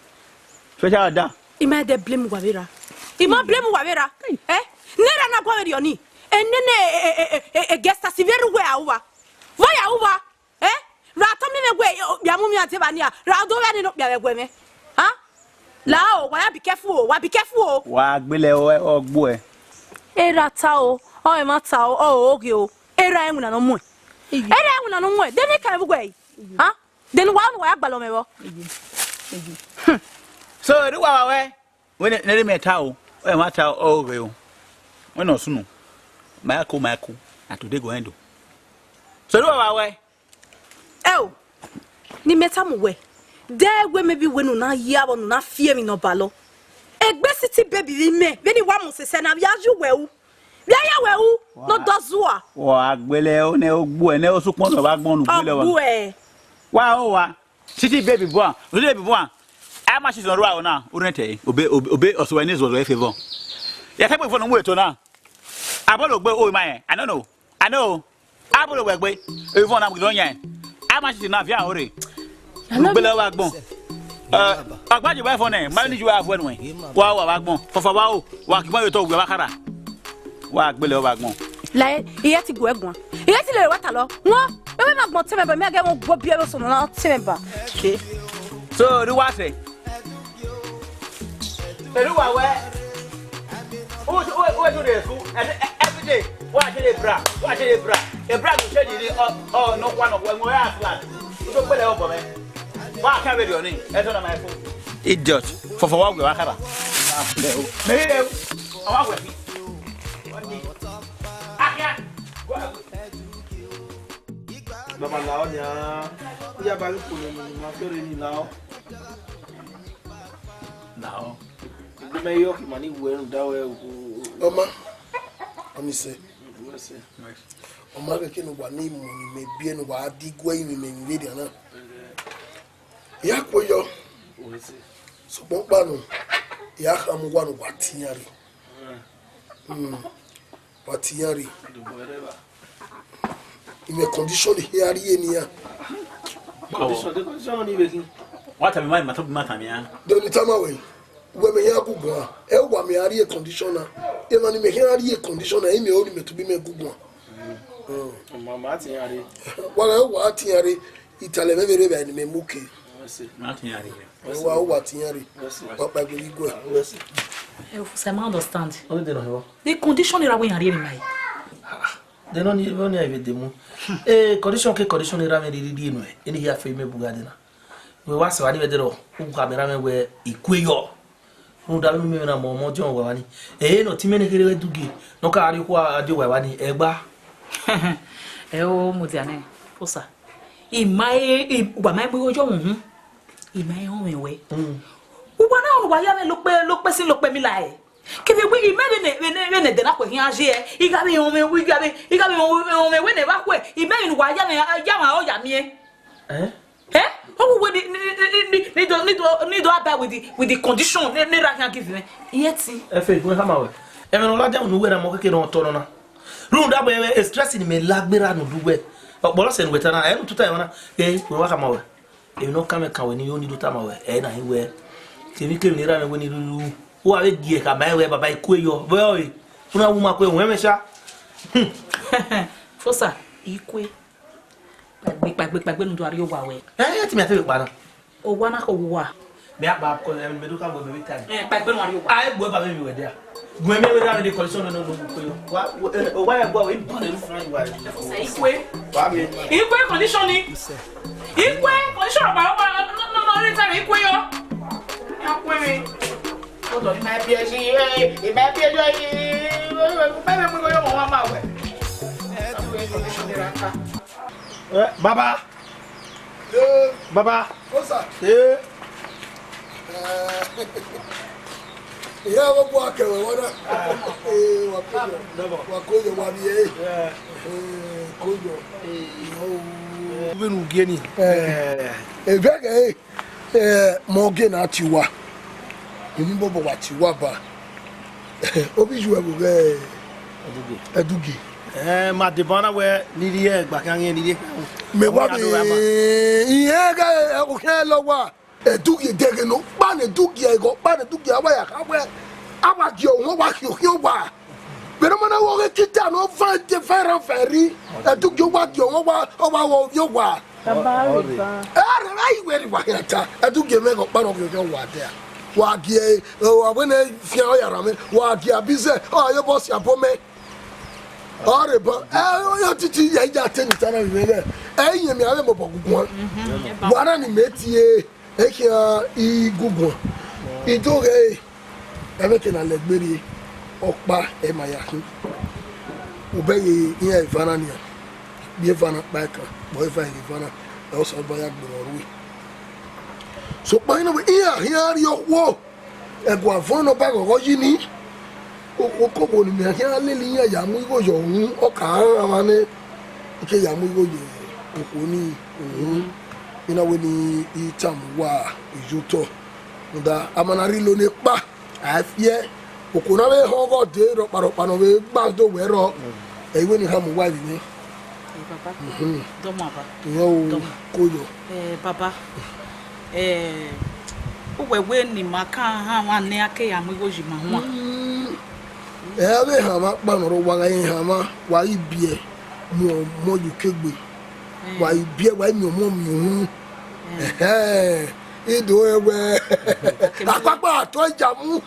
Special da. He made the blame Wavera. He might blame Wavera. Eh? Never na go with your knee. And then a guest as very well. Why over? Eh? Ratomine way, Yamumi Atebania, Radovani no Yaweme. Huh? Lao, why be careful? Why be careful? Why below boy? Era tao, oh, my tao, oh, Ogio. Era no more. Era no more. Then they can away. Huh? Then one way Balomero. So do our when it never met how, oh, my tao, oh, when no soon. Marco, and today go endo. So do our way. Oh, ni metamu we. There we maybe when una ya or na fear me no balo. Egbe city baby we me. Veni wa mo se na ya ju we u. Bia ya we u no dozua. Wa agbele o ne ogbu e ne o supon so ba gbon nu gbele wa. Ogbu e. Wa city baby boy. O baby boy. I ma she so ro a na urente obe oso ni zo zo favor. Ya ka pe fo no mu eto na. Abolo gbe o ma I don't know. I know. Abolo gbe e fo na mu don yan. I ma she na via ore. Gbele wa gbon. Agbaji ba fo na ma ni ju wa fo nu e. Wa gbon. Fofa wa o. Wa ki mo yo to gbe wa kara. Wa gbele wa gbon. La iye ti go egun. Iye ti le wata lo. Won e be ma gbon te me ba mi age won gbo bi e so na te me ba. Okay. So do what say? Do what we? Oh do this every day. What dey bra? What dey bra? E bra go change it oh no one of when we are flat. So pele o me. Wa ka be do ni. E so na my phone. Idiot. For wa gbe wa kara. Me le. Awa gbe fi. Akia. Mama lao nya. Ya ba ku ni ma fere ni lao. Now. Me yo ki mani we nda we. Oma. Ami se. Oma ke no wa ni mo ni me bie no wa di gwa yi me nwe dia na. Ya ko yo. So bo pa no. Ya ka mo wa no wa tiari. Wa tiari. Ime condition here ni ya. Condition ni be. What am I matter me ya? Don't tell me we me ya gugu e wa me ari conditioner e ma ni me here ari conditioner e me ori me to be me gugu Mama ti ari wa tiari itale me vere be ni me muke Wa tiari. Papa go igwe. I understand. The condition era when you mai. They don't even have demo. Condition era me di no. Any here for me bugadina. We was so adi vedero. Camera me we ikuyo. Da me na mo John wani. No timene kere Edugie. No ka ari kwa adi wani egba. O mudiane. Fosa. Imai wa mai bo ojo hun. Imai ho we. Uba na wa ya me lo pe sin lo pe mi la e. Kebe we imai ne de na ko hin age e. Igabe ho me we ne ba ko e. Imai wa ya ma o ya mi e. How would need to abide with the condition they can give me? Yet, if it will come away. And when I don't know where I'm working on Tonona. Room that way is stressing me like Bera no do it. But Bolas and with I am to tell we welcome away. You know, come and come when you need to time away. And I wear. Can you came near when you do? Who are it? Dear, come away by Quayo. Well, una woman, women, sir. Fosa, equal. Back to Ario Wawe. I me feel bad. O wana ko wa. Me up call them Meduca will be time. Back when Ario. I go back when we were there. When we were down in the collision, no, why I go in the front way. Equal conditioning. Equal condition about no return equal. Hold on, it might be a Baba. Baba. What's up? Yeah. Yeah, what walk away? What? Wakoyo wabi. Yeah. Koyo. Benu geni. Evege. Morgan atiwa. Inimbo bo atiwa ba. Obi juwe bo Edugie. Ma debana we nidi e gba kan yen nidi. Me wa be iye ga o kan lo wa Edugie dege no pa ne Edugie go pa ne Edugie awa ya ka we awa ki o won wa ki o wa bere mo na wo ke kita no fa te fera feri Edugie wa ki o won wa o wa wo yo wa ai we ri wa ya ta Edugie me go pa no ki o wa de wa ki o wa ne fi o ya ra me wa ki abize o yo boss ya bo me Horrible. Yo titi ya ja teni tana mi me. Yin mi ave mo bogugun. Wara ni metie e ki igugun. Idore e be ke na legberi opa e mayakin. Obeye yin Ivana ni. Bi Ivana pa kan. Boy Ivana. E so ba ya gboro ru. So pa ina we here yo wo. E go avon no ba go yi ni. Oko bo ni me ya le li ya mu igo yo hun o ka ran ne ke ya mu igo ye oko ni ina we ni itam wa ijuto nda amanari lo ne pa afie oko na we ho go de ro pa no we gba do we ro e we ni ha mu wa ni papa do mo ba yo koyo papa o we ni maka ha wa ne ake ya mu igo ji ma ho ebe hama kpanoro waga yin hama wa ibie mo yukegbe wa ibie wa mi mo mi ido ewe akpapa to jamu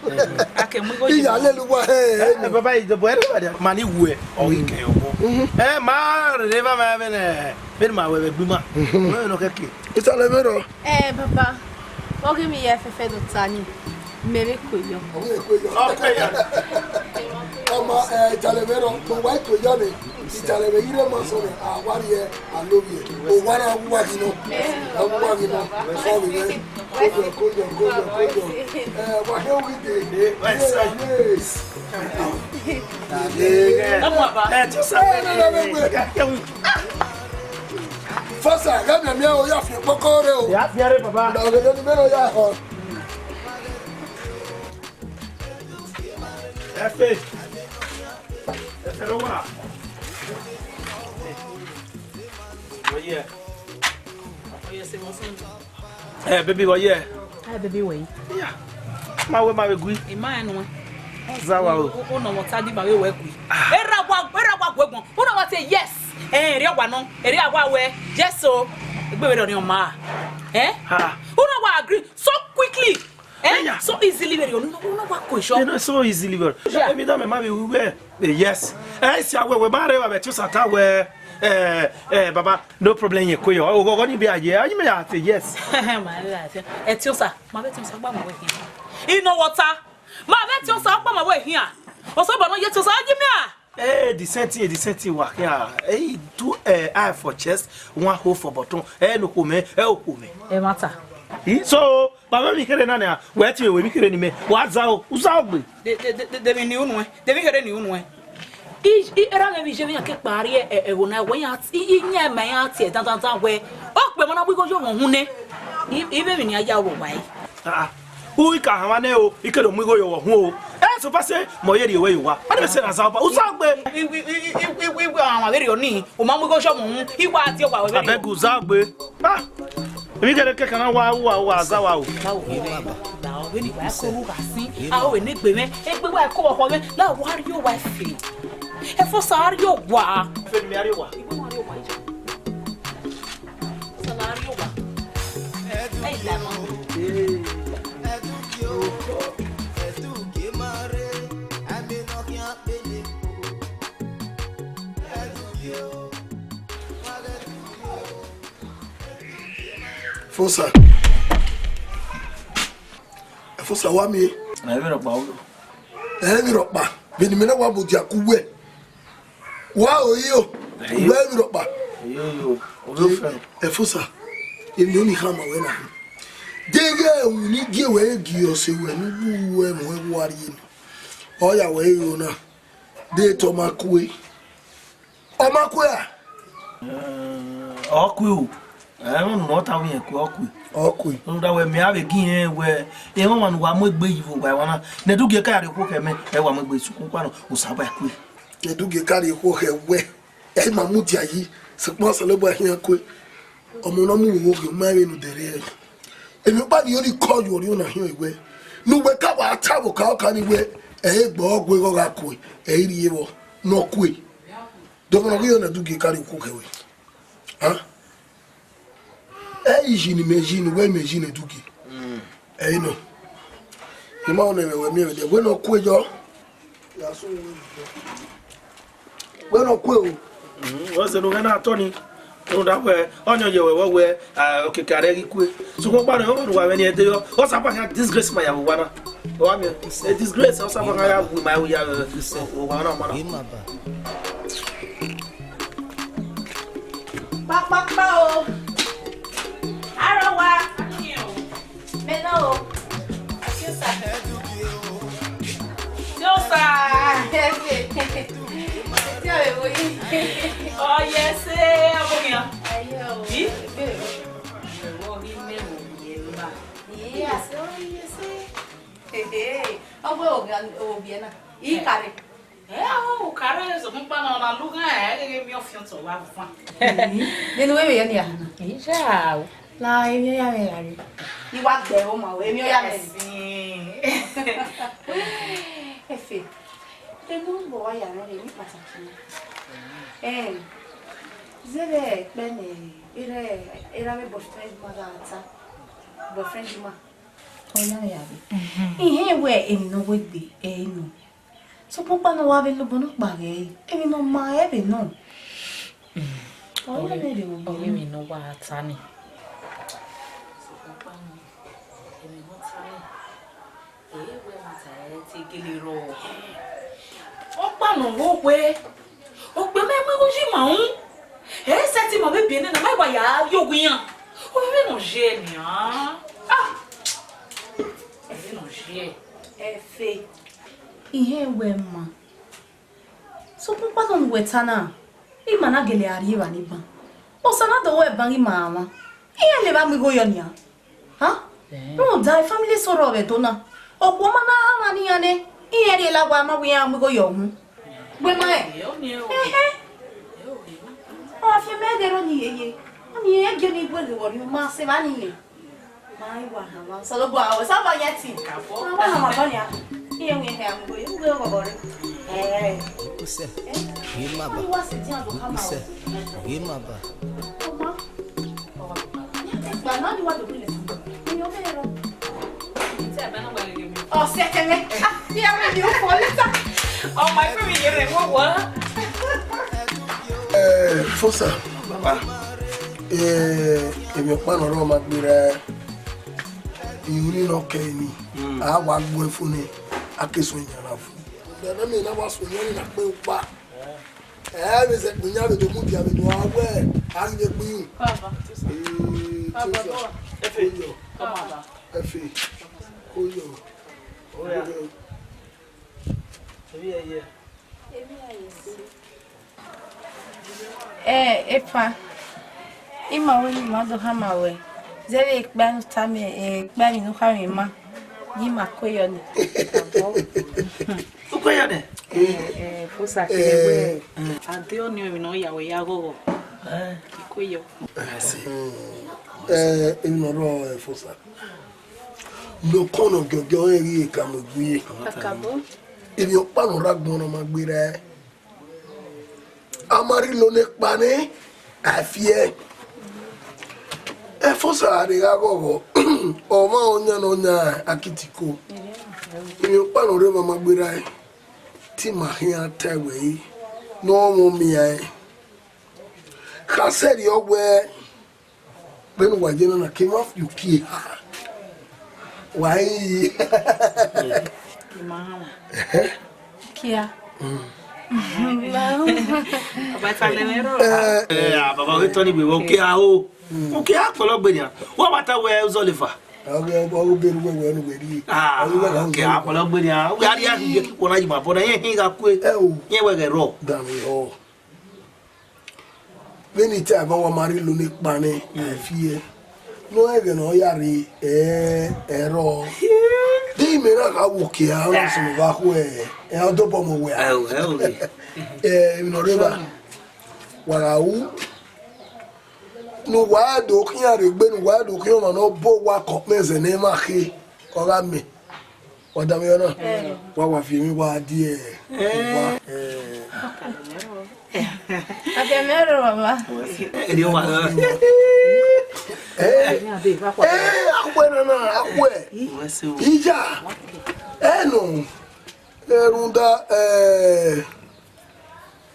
iya leluwa baba ido bo ere mani wu o ike yo ma reva ma bene ben ma we gbima no keke itale mero papa ogi mi ye fefe do tani mere koyo okay ya Ama Talevero, mo wa ko yo ni Taleve ire mo so ni awari e alobi e o wara wa gino wa gino so mi ne koyo wa he we dey Fasa ga na mi o ya fi kokore o ya fiare baba da o ni mero ya ho Efe Erowa. Oye. Oye se mo sun. Baby oye. Baby we. Yeah. Ma we gui. E ma enu. Zawa o. O no water di ba we ku. Era gwa gwegbon. O no wa say yes. Eri agwa no. Eri agwa we. Yes o. Egbe we do ni o ma. Una wa agree so quickly. So easily very. Una wa question. You know, so easily very. Every time my we were yes. See we marry we to sata we baba no problem ye koyo. O go ni be aye. You me at yes. My life. Etiosa, ma be tiosa gba ma we here. You know water. Ma be tiosa gba ma we here. O so bono ye tiosa ajimi a. The same work here. Two eye for chest, one hole for bottom. No come, Matter. So, Baba mi kere na na, we ti we mi kere ni me. Wa za o, uza ogbe. De mi ni unu de mi kere ni unu era me bi je mi ke pari wo na we ya ti nya me ya ti dan we. O pe mo na bu ko jo won hu ne. Ibe mi ni aya wo wai. Who ka ha wane o, ikere mu go yo wo hu o. So passe moye di we you wa. I say na za ba. Uza ogbe. We àwọn very oni. O ma mu go so mu. Iwa ati o wa we. Abeg uza ogbe. Mi kere ke kana wa za wa o. Now when you ko ru ka sin, a o ni gbe me. E gbe wa ko wo me. Na wa ri o wa fi. E fo sa ri o wa. Fe mi ari wa. Ibo wa ri o wa ja. Sa na ri o wa. Ai la mo. Fosa wa mi. Na mi ropa o. Mi ropa. Beni me na wa bodia kuwe. Wa oyo. Wa mi ropa. Yo. O fe. Fosa. Emi oni hama we na. Dege uni gi we gi o se we nu we mo wari ni. Oya we yo na. De to makwe. O makwe a. Okwe o. No not how we okwe. Okwe. No da we me ave gi we e won wan wa mo gbe yivo gba wana. Na du ge kare ko ke me e wa mo gbe sukun kwa no o saba kwe. Na du ge kare ko he we. E ma mu ti ayi. Se po se le bo hin kwe. Omo na mu wo ge ma we no dere. Emi pa ni only call you ori na hin ewe. Nu we ka wa tabo ka ni we e gbo ogwe go ga kwe. E ri ewo no kwe. Do mo no na du ge kare ko ke we. Ejini mejini we mejini Edugie. No. Ima ona we me de we no kwe jo. Ya so we no kwe o. O se no na atoni. O da we onyo ye we okekare gi kwe. So ko pa no wa we ni ede yo. O sa pa ka disgrace my yawo wana. O me disgrace o sa pa ka ya we my we ya o wana mana. Pa o. Arawa. Meno. Tiosa. Oh yes, abonia. Ayo. Yes, oh yes. O biena. E kare. O cara so mo pa na lugar que me ofianto wa fa. Nínú we ya ni a. Já. La emi ya me ari. Iwa gbe o ma we emi ya me. Efe. Tenu bo ya na re ni pataki. Zere bene era me boyfriend ma da boyfriend ma. Oya ya bi. Ihe we emi no we gbe no. So papa no wa be lo bono pa re. Emi no ma e be no. Oya me de o bi mi no wa tani. Opa no wo pe. O pe me mo ji ma un. Se ti mo be bi na mai wa ya yogun yan. O me no je ni ah. E no je. E fe. Ihe we ma. So papa no we tana. I mana gele ari wa ni ba. O sana do we bangi mama. Ihe le ba mi go yo ni ah. Ha? No, dai family soro be to na. O ko mana ama ni ane. Ihe ri la wa ma wi am go yo hu. Gbe ma e. O afi me de ro ni yeye. Oni ye ge ni gbe le wo ni ma se ba ni ye. Mai wa ha ma so lo bo awo sa ba ye ti. Ma wa ha ma ba ni a. Ihe wi he am go yo go go re. Use. Gimaba. Wa se ti an do ka ma. Use. Gimaba. Ba Baba, now you want to bring it. Oh, second. Yeah, when you fall it. Oh, my baby, you're what? Fosa. Baba. Èmi pa no ro ma gbere. Yuri no keni. A wa gbo fun ni. Akeso nyara fun. Na me na wa so nyari na pe pa. Me se kunya be do mu dia be do awe. A nje gbin. Baba. Baba. Efe. Come on. Efe. Oyo. Oya. Epa. Ima we ma do ha ma we. Zere ikpa no tame ikpa mi no ha mi ma. Yi ma koyo ni. Ukoya ne? Fosa kewe. Ante oni mi no ya we ya go. Ikoyo. Merci. Èmi no ro Fosa. Lo kono gogo eri ka mo gbuye. Akabo. Èmi o pa no ra gbon no ma gbere. Amari lo ne pa ni afie. Fosa ari ga gogo. O ma onya no nya akitiko. Èmi o pa no re ma gbere. Ti ma hia tawe. No mo mi ai. Ka seri ogwe. Benu wajena na came off you pie. Why? Kia. Baba we Tony be okay o. Okay akpolo gbe ni. What matter where Zolifa? Okay, o be ruwe we no we ri. Okay akpolo gbe ni. We ari aki ki ko na ji ma bo na yin ga ku e. Yin we ge ro. Dan mi o. Beni ta ba wa mari lo ni pa ni afie. No ege no yari ero. Di me na ka wo ki a na so ba ku e. E o do bo mo we. Mi no reba. Wa u no wa do kin are gbe no wa do kin no bo wa ko meze ne ma ki o ga mi o da mi na wa fi mi wa die wa Abemero mama. Edi o wa akwe na akwe ija no erunda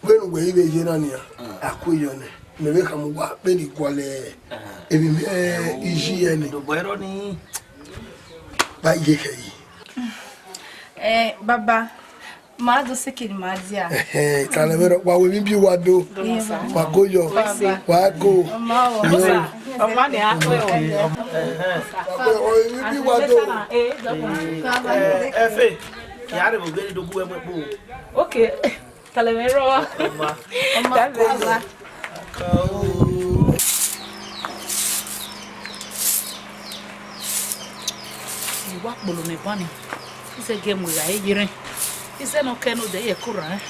benu we ibe je na ni akwe yo ne mebe ka mu wa be ni kwale ebi me iji ene do boero ni ba ye kai Baba. Ma do sekiri ma dia. Talemero wa we bi wa do. Wa goyo. Wa go. Mama ni akwe o. O bi wa do. Efe. Yare mo gbe do ku e mo po. Okay. Talemero. Baba. Wa polo me bani. Ise game we ya yire. Ise no kenu de ye kura.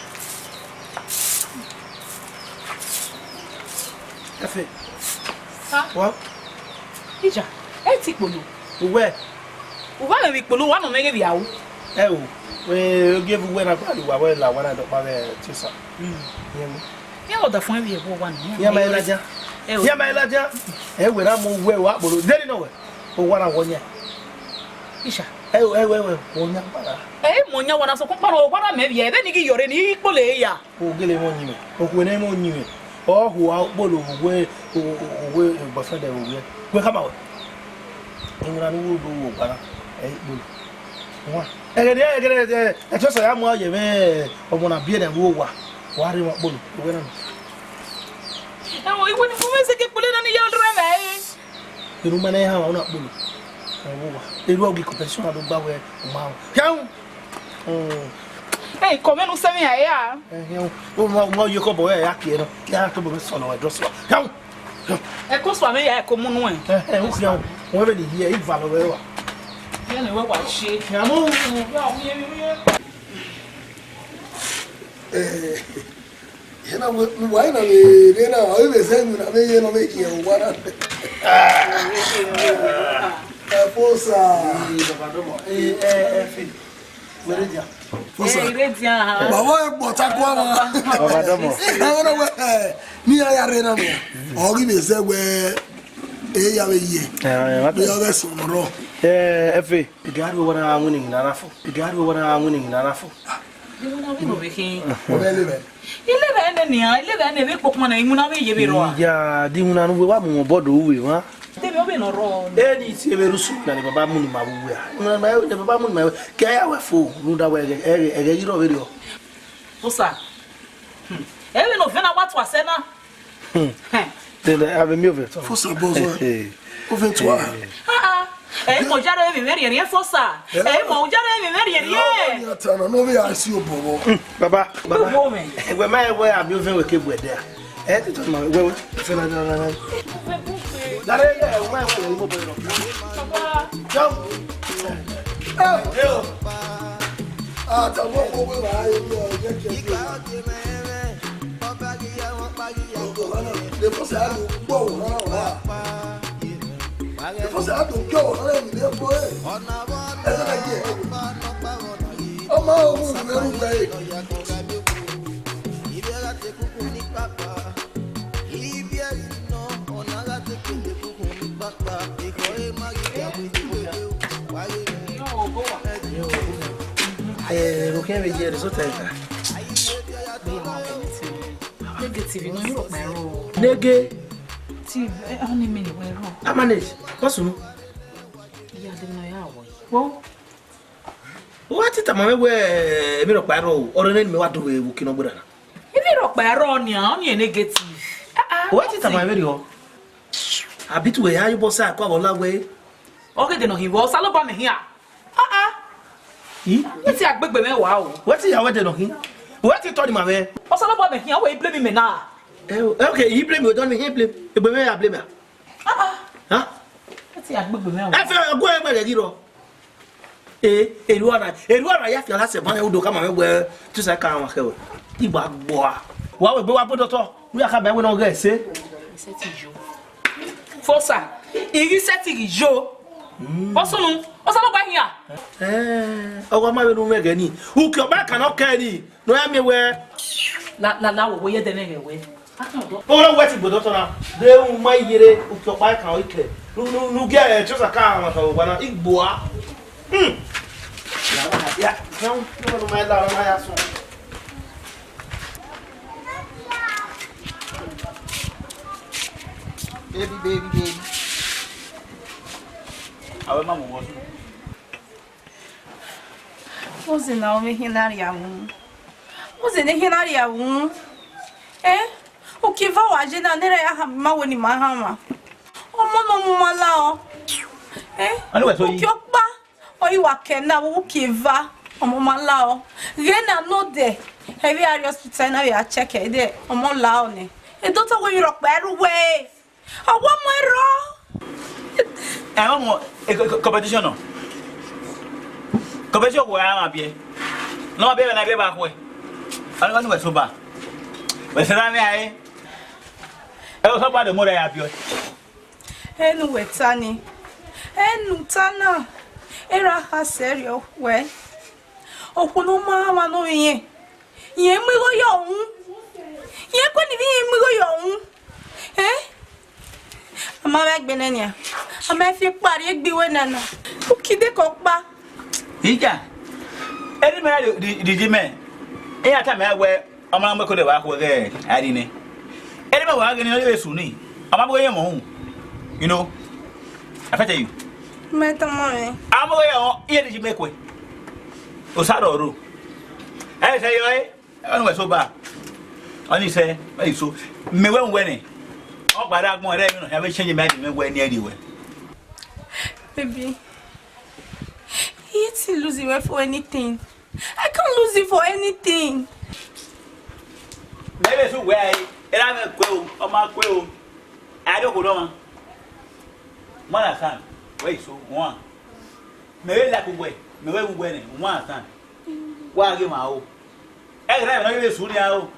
Efe. Ha? What? Ija. Ti polo. Uwe. Uwa me polo wa no me ge biawo. O. We give we na ba wa we la wa na do pa be tisa. Yemo. Ya oda fun bi e bo wa ni. Ya ma elaja. Ya ma elaja. E we na mo we wa polo. Deri no we. O wa na wonya. Isha. We wonya para. Monya wana so kompara o wana me bi e be ni gi yore ni pole ya. O gele mo nyime. O ku ne mo nyime. O hu a polo we bo fa de we. We kama we. Ingra nu do wo para. Polo. Wa. Egede e to so ya mo ye me o mo na bie na wo wa. Wa ri mo polo. We na. Iwe ni fume se ke pole na ni yore me. Iru mane ha wa na polo. Eru ogi competition ado gba we ma. Yan. Come no se mi ya. O mo yo ko bo ya ki no. Ya to bo so no we dress wa. Yan. E ko so me ya e ko mu no e. O fi yan. Won be ni here if value we wa. Ya na we wa she. Ya mo. Yena wa ina le na o be se mi na me ye no me ki e wa na. Fosa. Fosa. Baba e bota kwa ma. Baba domo. Ora we ni ya re na no. O gi be se we ya we ye ya we so no efe igari wona winning na rafo igari wona winning na rafo ya di una no wa mo bodo we wa eni ti be rusu na ni baba mu ni ma wu ya na ma de baba mu ni ma ke ya we fo nu da we e yiro we ro Osa ewe no vena watu asena tele ave mi overto fosa bozo overto mo jaro e vivere rie fosa mo jaro e vivere rie ya tana no be asi obobo baba we ma we abi oven we ke bu ede a ti to ma we fena na dare e o ma we mo bo no baba jam ta mo ko we wa ye je depois a do bom lá depois a do que o lá me depois essa daqui o mal o meu bem o que é ver isso tá negative no Europe my role. Negative Only me we role. I manage. What's no? Yeah, dem no ya wo. Wo. What it am we me ro pa ro o re me wa do we kino gbura na. Ibi ro pa ro ni a only negative. What it am we ro? Abitu we ya yo bossa kwa bola we. Okay, de no hi wo salo ba me here. Yi ti agbegbe me wa o. What ya we de no hi? What you told him away? Also, about me here, why you blame me now? Okay, he blame you, don't he blame? You blame me, I blame her. Huh? Let's see, I blame me. I feel go away, the hero. Eduara, you have your last one who do come away where to say, come on, you bad boy. What will go up with the top? We are coming when I get say. Força, il set Joe. Also, about here. Oh, my room again. Who come back and okay? No, I mean, where la, we the anyway. Oh, what is good, now? They will my year, who come back and okay. No, get just a car when I eat boa. Yeah, no, my love, my ass. Baby. Our mama was. Você não me rinaria Você nem rinaria o que vai hoje na neira é a mauni mahama. O mano malao. O que opa? O iwakena o que va? O malao. Rena no de. Heavy are hospital na we check e de. O malao ne. E don't go you rock better way. I want my raw. I want competition no. Competition where am I be? No be na be back way. I don't know so bad. But say na me ai. E o so bad mo ya bi o. Enu wetani. Enu tana. Era ha serio we. Okunu mama no yin. Yen mi go yo un. Yen ko ni bi mi go yo un. Ama me gbenenia. Ama fi pari egbiwe nana. O kide ko pa. Ija. Eri me di me. E ata me we amana me ko de wa ko ge ari ni. Eri me wa ge ni le su ni. Ama bo ye mo. You know. After you. Me tamore. Ama bo ye o ye di me ko. O sa do ru. E say yo e. Anu we so ba. Oni say, "Hey so me we ni. O gbara agbon re mi no ya be change me we ni anyway." Baby. It's losing it for anything. I can't lose it for anything. Maybe so where I me kweo, o ma kweo. I don't go down. One san. Wait so one. Me we la ko we. Me we ni one san. Wa ge ma o. E gra no be su ni a o.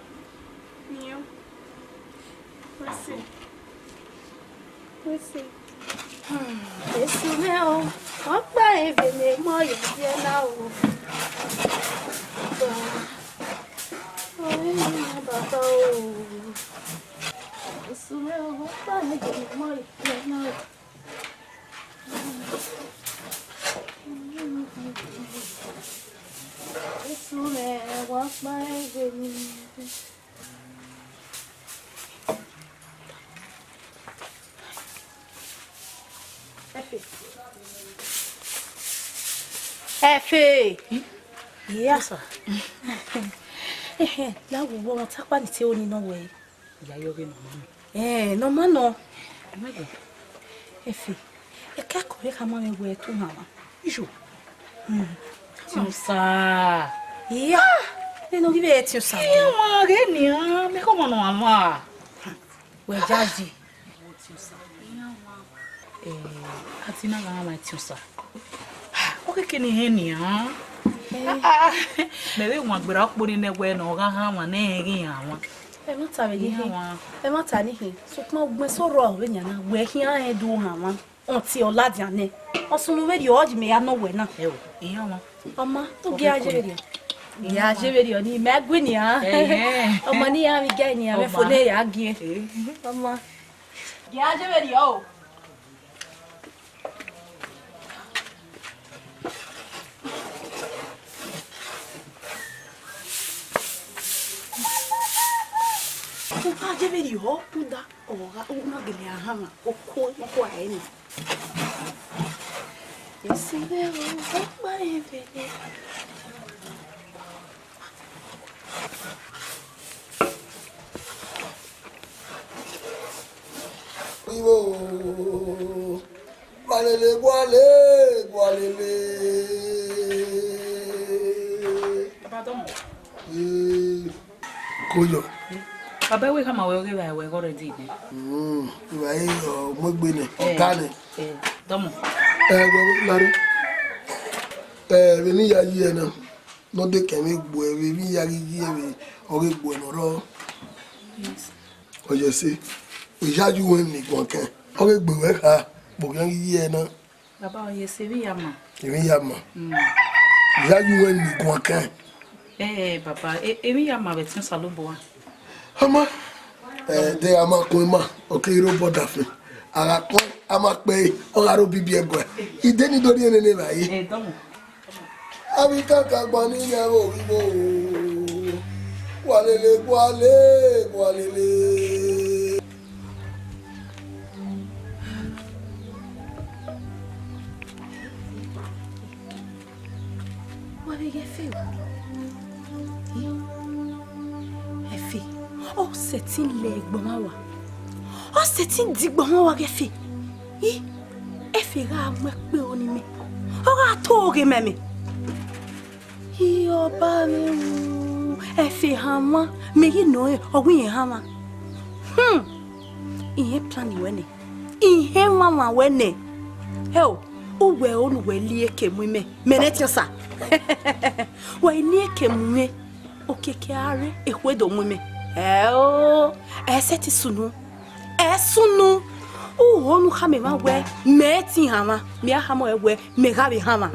Mio. Let's see. Esse meu, opa, ele me molha de não. Oi, babau. Efe. Yes. La wo won tapa ni tí ó ní no way. Ya yo re no mama. No ma no. Efe. E ka ko re ka ma me we tu mama. Ijo. Tiosa. Ya. E no vive tiosa. E ma re ni a, me como no ama. We jaji. Tiosa. Atina ga ma tiosa. O que ni he ni a. Me ve uma gbera kpori ne gwe no ga ha ma na eri awon. E ma ta be ni he. E ma ta ni he. So kuma ogbe so ro we nya na we hi an edu ha ma. On ti oladiane. Osunu we di oji me ya no we na. E o, iya wa. Mama, tu gi aje we. Ya aje we ni me gwe ni a. Mama ni ya mi ga ni a me fo ne ya gi. Mama. Gi aje we o. Je vais dire oh puda ora una gele ahama okko okko aeni yesibe o ba evele Vivo Gualele gualele Pardon. Koyo Baba we kama we already ne. Vai o mogbe ne ogane. Domo. We lari. We ni ya yi na. No de kemi gbo e we ni ya yi we ore gbo no ro. Yes. O je se. O jaju wen ni gbon kan. Ore gbo we ka bo kan yi na. Baba ye se wi ama. Emi ya ma. Jaju wen ni gbon kan. Papa, emi ya ma betin salobo wa. Ama de ama ko ma o ke ro boda fe ara ko ama pe o aro bibi ego ide ni dori ene le bayi Domo. abi kaka gbo ni ya o wiwo walele What you get feel? Efe. Oh, setting leg bomawa. Oh, setting dig bomawa gefe. Efe ga me pe oni me. O ga to ge me me. Yo ba me. Efe hama me yi no e ogun yen hama. Ihe plan wene. Ihe mama wene. Hell, uwe onu we lieke mu me. Menetiosa. Wa lieke mu me. Okeke are ehwedo mu me. Seti sunu. Sunu. Onu hame ma we meti hama. Mi hama we me gabe hama.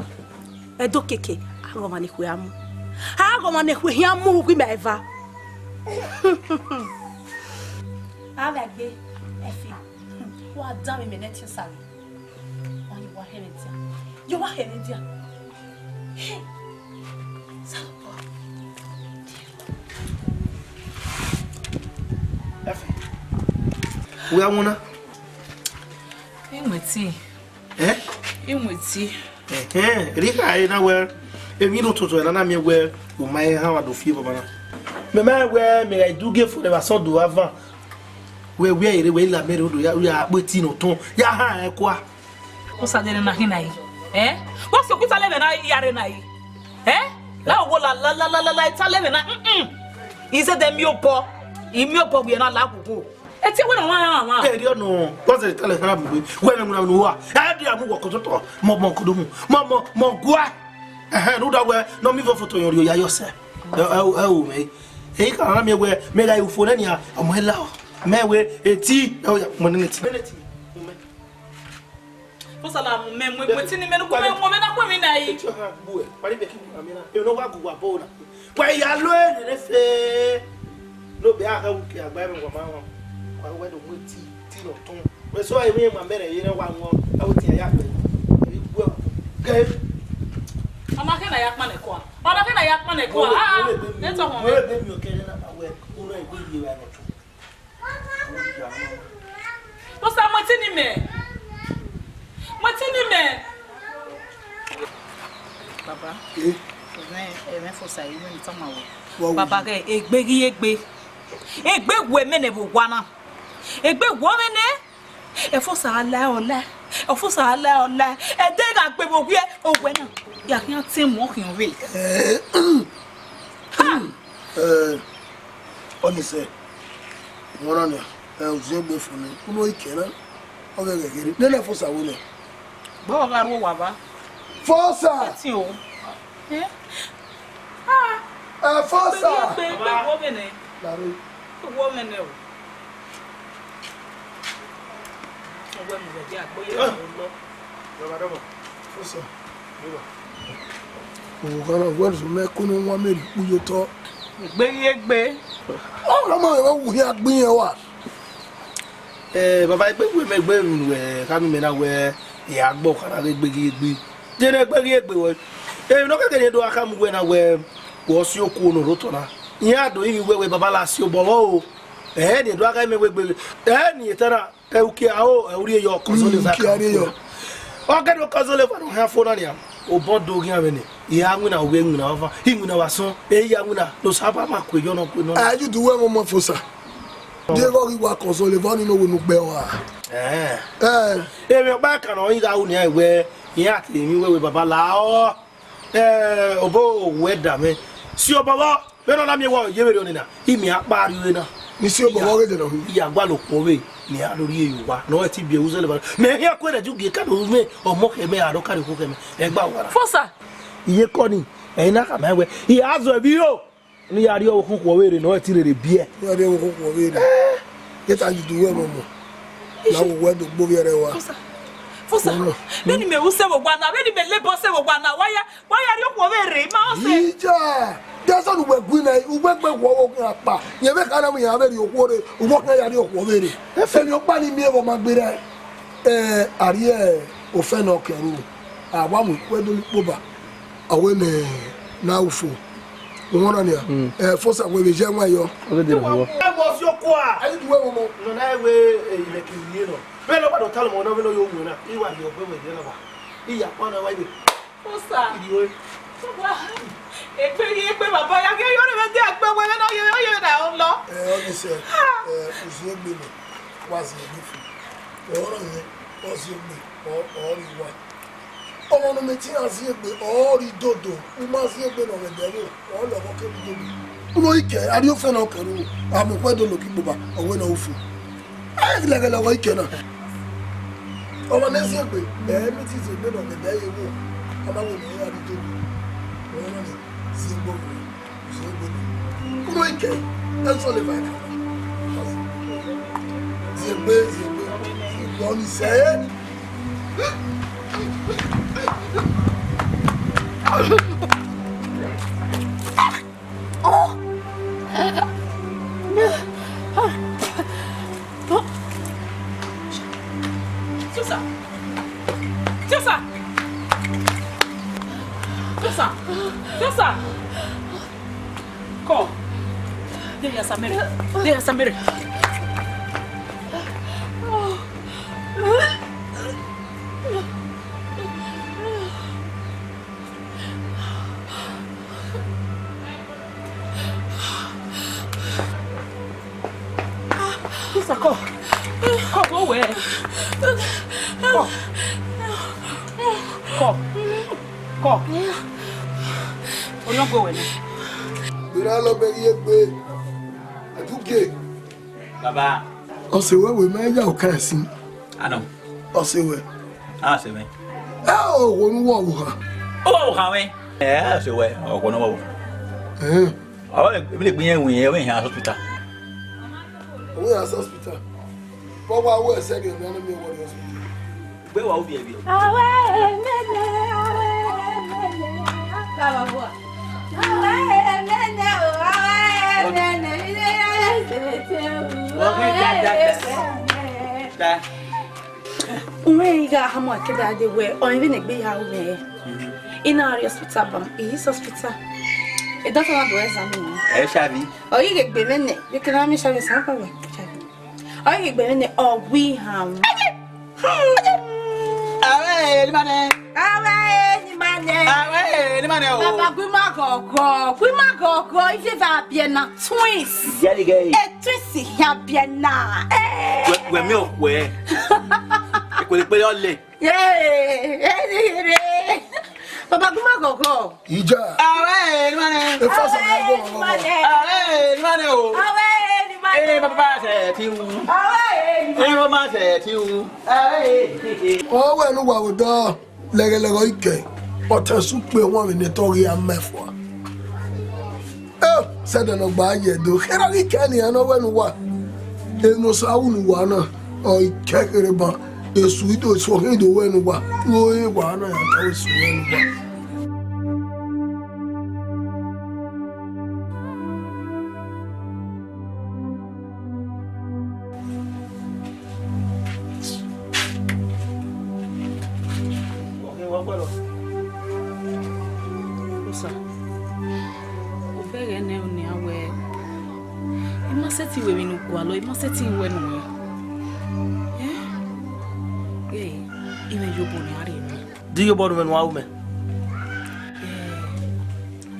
Edo keke agoma ne hweamu. Agoma ne hweamu wi meva. Alagbe efi. Wa dami meneti sari. Oni wa heredia. You wa heredia. Hey. Salopo. We are one. Imweti. Imweti. Rika I na where if you don't to na me where you my how do feel baba. Me ma where me I do give for the so do avant. We la me do ya beti no ton. Ya ha e kwa. O sa dere na hinai. What's your kuta leve na yare na yi? La wo la ta leve na Is it the miopo? Imiopo we na la kuku. Eti we na wa. No. What's the telephone be? When I'm no wa. I dey am work to mo kodomu. Mo gwa. No da we no me photo your ya yourself. Me. E ka na me we me ga ufo na nia amela. Me we eti mo ne ti. Osala me tini me no ko me na kwa mi na yi. Pari be ki amina. E no wa gwa bo na. Kwa ya lo e ne fe. No be aka wuki agba me ngwa ma. we do we ti no ton we so e me ma mere yire wa ngo a wo ti ya pe e bu ge Mama ke na yakma ne ko. Mama ke na yakma ne ko. Ah, let's go home. We be mi o kere na ba we uro e go yi wa no to. To sa matini me. Matini me. Baba. Me for say you ni tama wo. Baba ke egbe. Egbe we me ne bo wana. Egbe wo me ne. E for sa ala ola. E for sa ala ola. E de ga gbe bo gbe o we na. Ya kan ti mo kan we. Honestly, ngora ne uzegbe funu kuno ikena ogege gere nene fosa wo ne Bo ga ro wa ba. Fosa Ti o. fosa Pe wo me ne. laro Wo me ne o. Wo me je agbo ye lo. Baba fosa o kana gwerzo me kuno nwa meri uyo to Egbe. o la mo wo ya gbin yen wa baba egbe we me gbe mi we ka mi na we ya gbo kara egbe je na egbe we no ka ke do aka mu we na we wo si oku no roto na iya do yi we baba la si obolo o de do aka me we gbe ni etara e uke awo e uri yo kozole za ka o ga do kozole fa no ha fo na ni am o bodo gi ame ni iya nguna we nguna wa fa nguna wa so ya nguna no saba ma kwejo no kwe no aju duwe mo fosa de go ri wa console vani no we nu gbe wa me ba kan o yin ga uni ai we iya ti mi we baba la o obo we da me si o baba me no na mi wo ye we oni na imi apari we na ni si o bo we de no iya gba lo po we ni a lori eyo wa no ti bi e uzele ba me ya ko da ju ge ka do me o mo ke me a do ka ko ke me e gba wa Fosa. iye ko ni e na ka ma we i azo bi o ni ya ri o ku ko we re no ti re bi e ya de wo ko we de get aju duwe mo la wo we do gbo yere wa Fosa. Beni me use wo gwa na, beni me lebo se wo gwa na. Why are you wo we re ma o se? ija desa nu we gwi na ugbe wo wo kan pa ye be kana mu ya be ri okwo re ugbo kan ya ri okwo we re e fe mi o pa ni mi e wo ma gbe re ari o fe no keru awa mu we do poba awe ne na ufo ngora ni fosa we be je nwa yo o de wo e mo si oku a ayi duwe mo no na we ile ki ni no be lo ba do talo mo no be no yo wu na i wa yo be we de la ba i ya pa na wa ibe Fosa. i we Egbe baba ya ke yo re me de agbe we na yo na o lo. o ni se uzu egbe ni wa si ni fu oro ni o si egbe o ri wa ọmọ no me ti asi egbe o ri dodo o ma si egbe no me de o lo ko ke bi uno ike ari o fe na keru amu kwe do lo ki gboba owe na ofu ayi le gele wo ike na ọmọ na si egbe mi ti se egbe no me de ye wo ama wo ni ari dodo o ni si egbe uno ike eso le va si egbe o ni se Fosa. Come. There Samere. Come go where? Come. Oh, you go where? Bira lo be ye gbe Edugie Baba. o se we me ya o kan si Ano. o se we Se we. o wo nu wo ha O ha we. Se we. O ko no wo. O le gbin yen wi we han hospital. we are hospital baba we se ge na me wo hospital Gbe wa obi e bi. Umeiga hamo keda de we o even egbe ya we. In our hospital bam, is hospital. It doesn't have to examine. Shavi. Oh, you get Benin. You can have me show yourself away. Oh, you get Benin. Oh, we have. Away, man. Away, man. Away, man. Papa, we might go. If you have been twins. Jelly gay. Twins, have been na. We're milk, where? Put all late. Yeah. Papa, we might go. Ija. Away, man. The first time I go. Away, man. Away, man. Hey, Papa said you. Away. Hey, Mama said you. Away. Oh, well, no, I would do. Ike. But a soup one in the Tory and Mefwa. Oh, said an Obaye do. Henry Kenny, I know when what. There's no sound one or check it about a sweet or so he do when what. No, one I was when. We no kwalo I must set in when we even you born are Do you born when wow man?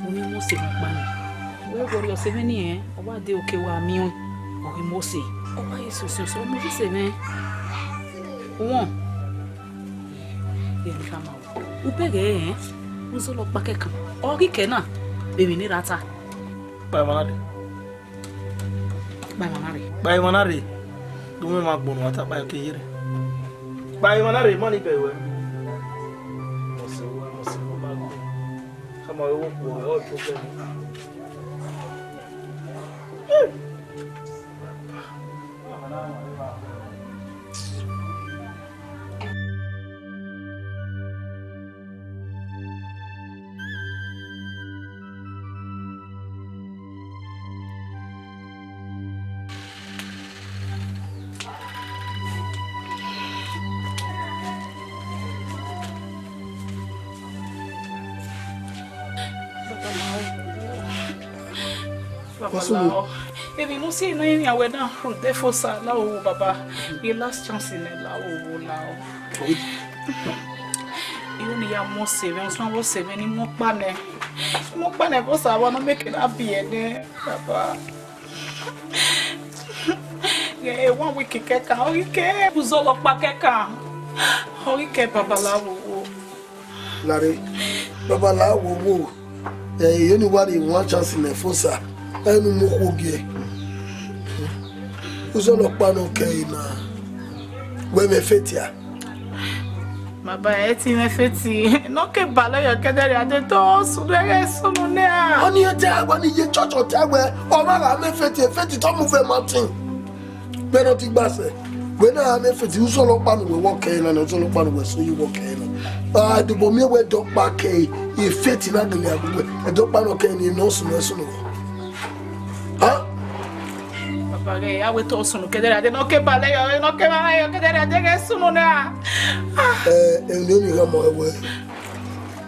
We must say man. Where go your 7 years? Or what they okay wa me or we must say. Oh why is so me say me. Won. Yen come out. Upege uzo lo pakeka. Ogi kena. Baby ni rata. By manade. By manare, do me mark bon water by Kiri. By manare, money pay well. Come on, all problem. Baby, no see no any away now. Therefore, sir, now, Baba, the last chance in the now. You only have more savings, no more saving, more money. More money, because I want to make it happy, Baba. Yeah, 1 week, cake, how you care? Who's all of Pakeka? How you care, Baba Lawo? Larry, Baba Lawo. Anybody want chance in the fossa? I no more gay. Who's all up on okay now? Where me fit ya? My baby, me fit. No ke balo yo ke dere ade to sudere sunu ne a. Oni e ja wa ni ye church o ta we o ma ga me fit to move mountain. Be no ti gba se. We na me fit who's all up on we walk in and who's all up on we so you walk in. Ah, the bo me we dog back e fit na gele agbo. E dog pa no ke ni no sunu. Huh? Papa, I will toss on Kedera, no Kebale, no Kebale, Kedera, sooner now. And then you have more way.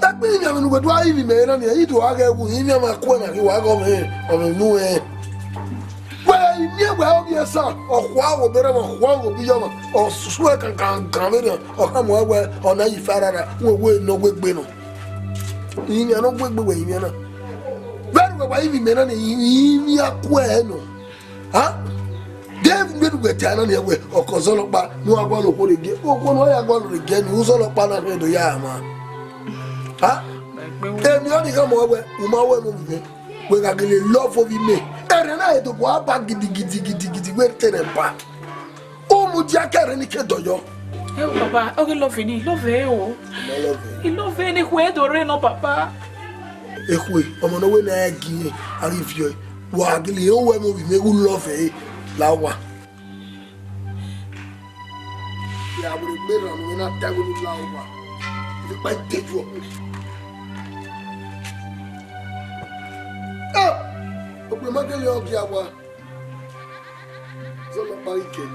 That means I would drive me, man, and you do argue with him, my corner, you are going on a new end. Well, you near well, yes, sir, or wow, better than one will be young, or sweat and come in, or come away, or now you father, who will no wig bin. You are not wig away, you know. Very well, even men and you are queno. Huh? Dave made with China away or Cosolopa, no, I want to put it again. Oh, one way I want to again, who's all upon a red yama. Huh? Then you only come over, Umawa, when I get love of me. And I do go back, giddy, wait, ten and back. Oh, Mujaka and Nikedoyo. Oh, Papa, oh, love any, love you. He love anywhere to rain, oh, Papa. Ekwe, ọmọ náà wé náà gí àrífìọ́ wà àgìlì yóò wẹ́ mọ́ bí mẹ́gùn lọ́fẹ̀ẹ́ láwà. Ìyàwó rẹ̀ gbéra ní wọn náà dágbélé láwà nípa ìtẹ́jú ọ̀hún. Ọ̀pẹ̀ mọ́kẹ́lẹ́ ọ̀gì àwa sọ́nà parí kẹ́.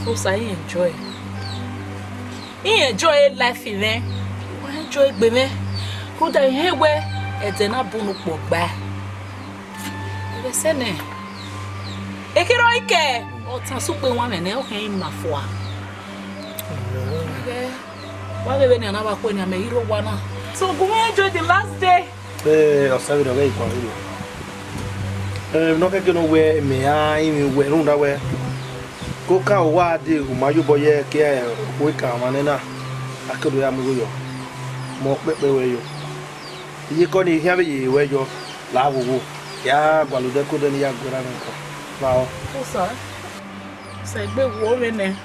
Folks, I enjoy. He enjoy life in there. I enjoy baby. Who the hell where it's not bunu pogba. I say ne. Ekiro ike. O tan supe wa me ne o kan ma fo a. Wa bebe ni anaba ko ni ame hero wa na. So go enjoy the last day. O sabe do gay kwa hiro. No ke no we me ai mi we runda we. Ko ka wa de umayo boye ke we ka manena. Akedo ya mi yo. Mo pepe we yo. Iye ko ni hia be ye we yo. La wo ya gwalude ko de ni ya gora nko. Wow. O sa. Sa egbe wo me ne.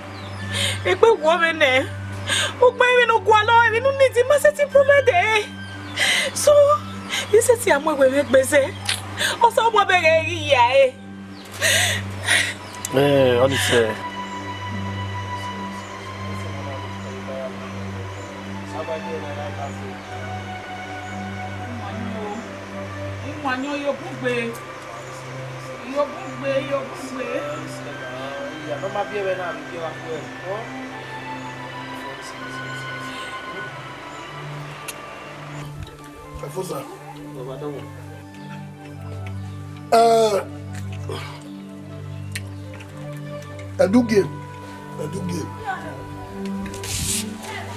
Egbe wo me ne. O gbe mi no gwa lo, mi no need ma se ti problem de. So, you say ti amo we gbese. O so bo bere ri ya e. On dit Manyo yo bugbe. Yo bugbe. Ya no ma bien na mi wa ko. Afosa. Edugie.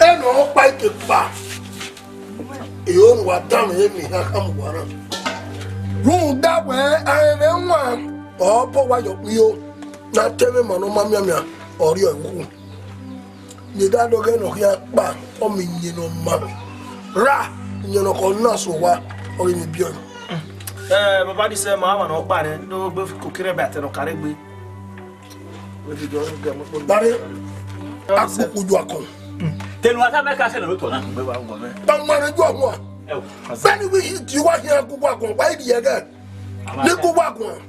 Eno pa ike pa. Eyon wa dam e mi ha kam wara. Run da we ere nwa. Obo wa yo yo. Na teme mano mamia ori ewu. Ni da do ge no ya pa o mi yin no ma. Ra yin no ko na so wa ori mi bio. Baba di se ma no pa ne do gbe ko kire ba te no kare gbe. We di do ge mo ko. Dari akuku ju akon. Tenu ata me ka se no to na gbe wa ngo me. Tan ma re ju akon. Bani we hit you wa here akuku akon. Why di again? Ni kuku akon.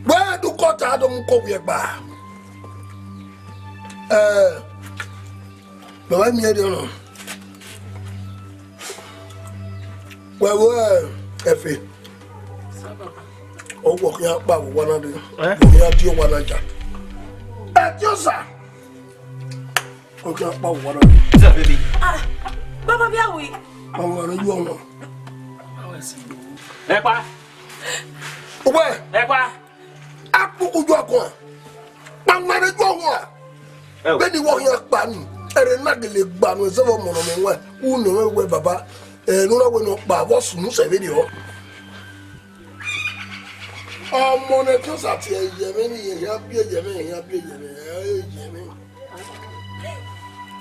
Where do kota do mu ko we gba? Baba mi e de no. Well, Effie. Oh, walking out by one of them. We have to one of them. At your son. Okay, about one of them. Baby. Baba, be away. I'm going to you on. Ekwa. Where? Ekwa. Aku ujuakwa. Pangmane juwa. Beni wo yan pa ni. Ere nagele gba no se wo mono me wa. Unu we baba. Nuna we no pa wo sunu se video. Ọmọ ne to sa ti ye me ni ya bi ye me.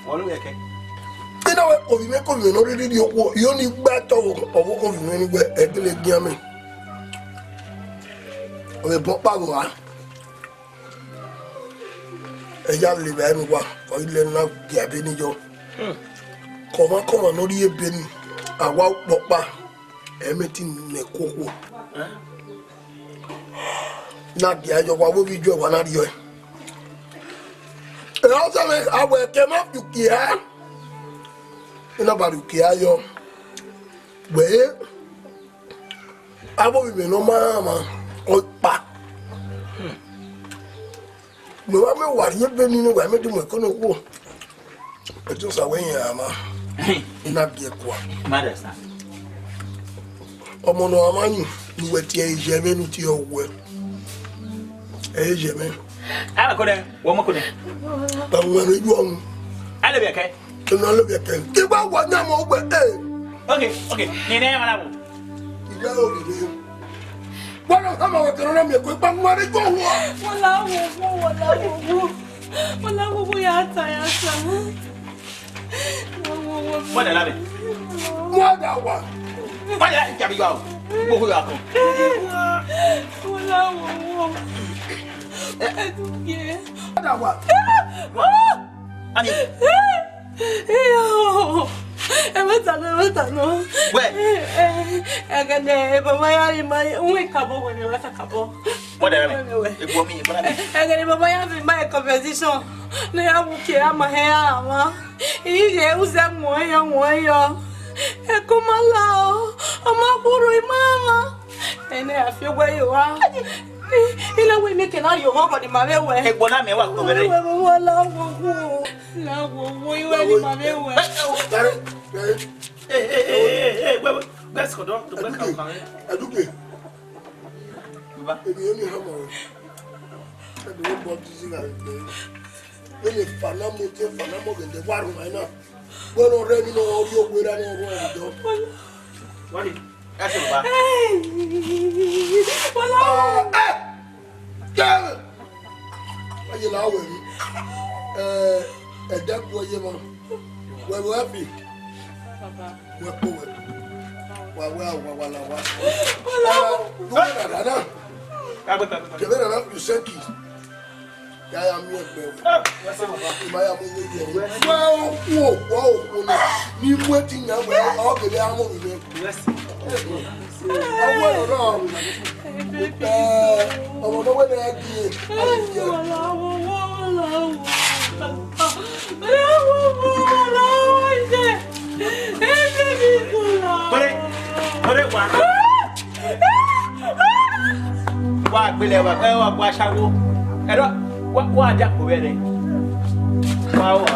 Wọ́n ló yẹ kẹ́. Ina we obi me ko mi no ri di owo. Yo ni gba to owo ko mi ni gbe egele gian mi. O bo pa wa. Eya le ba mi wa. O ile na di abi ni jo. Koma no ri ebe ni. Awa popa. Emeti ne koko. Na di ajo wa wo bi jo wa na ri o. E o se me awe ke ma fi ki ha. Ina ba ru ki ayo. We abo bi no mama o pa. No wa me wa ri ebe ni no wa me di mo ko no ko. E jo sa we yan ama. Ina bi e kwa. Mother's son. Ọmọ no amani ni we ti e je me nu ti owo. E je me. Ala ko den, wo mo ko den. Ba mo re ju ohun. Ala be kẹ́. Kina lo be ken. Ki ba wa nya mo gbe Okay. Ni ne mala bo. Ida o le. Wala kama wa tero na me ko ba mo re ju ohun. Wala wo ya ta ya sa. What the love? What that one? What the hell? Go. Go who you are. What that one? Ani. Ematano. Where? Agane baba ya mai unwe kabo wele wata kabo. What the hell? Ego mi, what the hell? Agane baba ya mai conversation. Na ya wuke ama he ama. Ije uza moyo. Ekomala o. Ama buru imama. Ene afio gwe yo wa. Ile we make na yo ho ni mabewe. Ego na me wa ko bere. Wala wo. La wo iwe ni mabewe. Hey, let's go down. Edugie. Baba. Ebi emi ha mo. Ebi wo bo ti singa de. Ele fana mo gende waru mai na. Bueno, re mi no orio gwera no ro do. Wali. Ase baba. Wala. Yeah. Aye la we mi. Edagbo ye mo. We happy. Baba. We ko we. Wa la wa. Wala. No. Kebera na you send kids. Ya ya mi egbe. Ma ya mo we. Wow. Ni mo ti na we o gele amo mi. Awo ro. Ọmọ mo we na ki. Wa gbele wa gba sawo. Ero wa ja ko bere. Wa wa.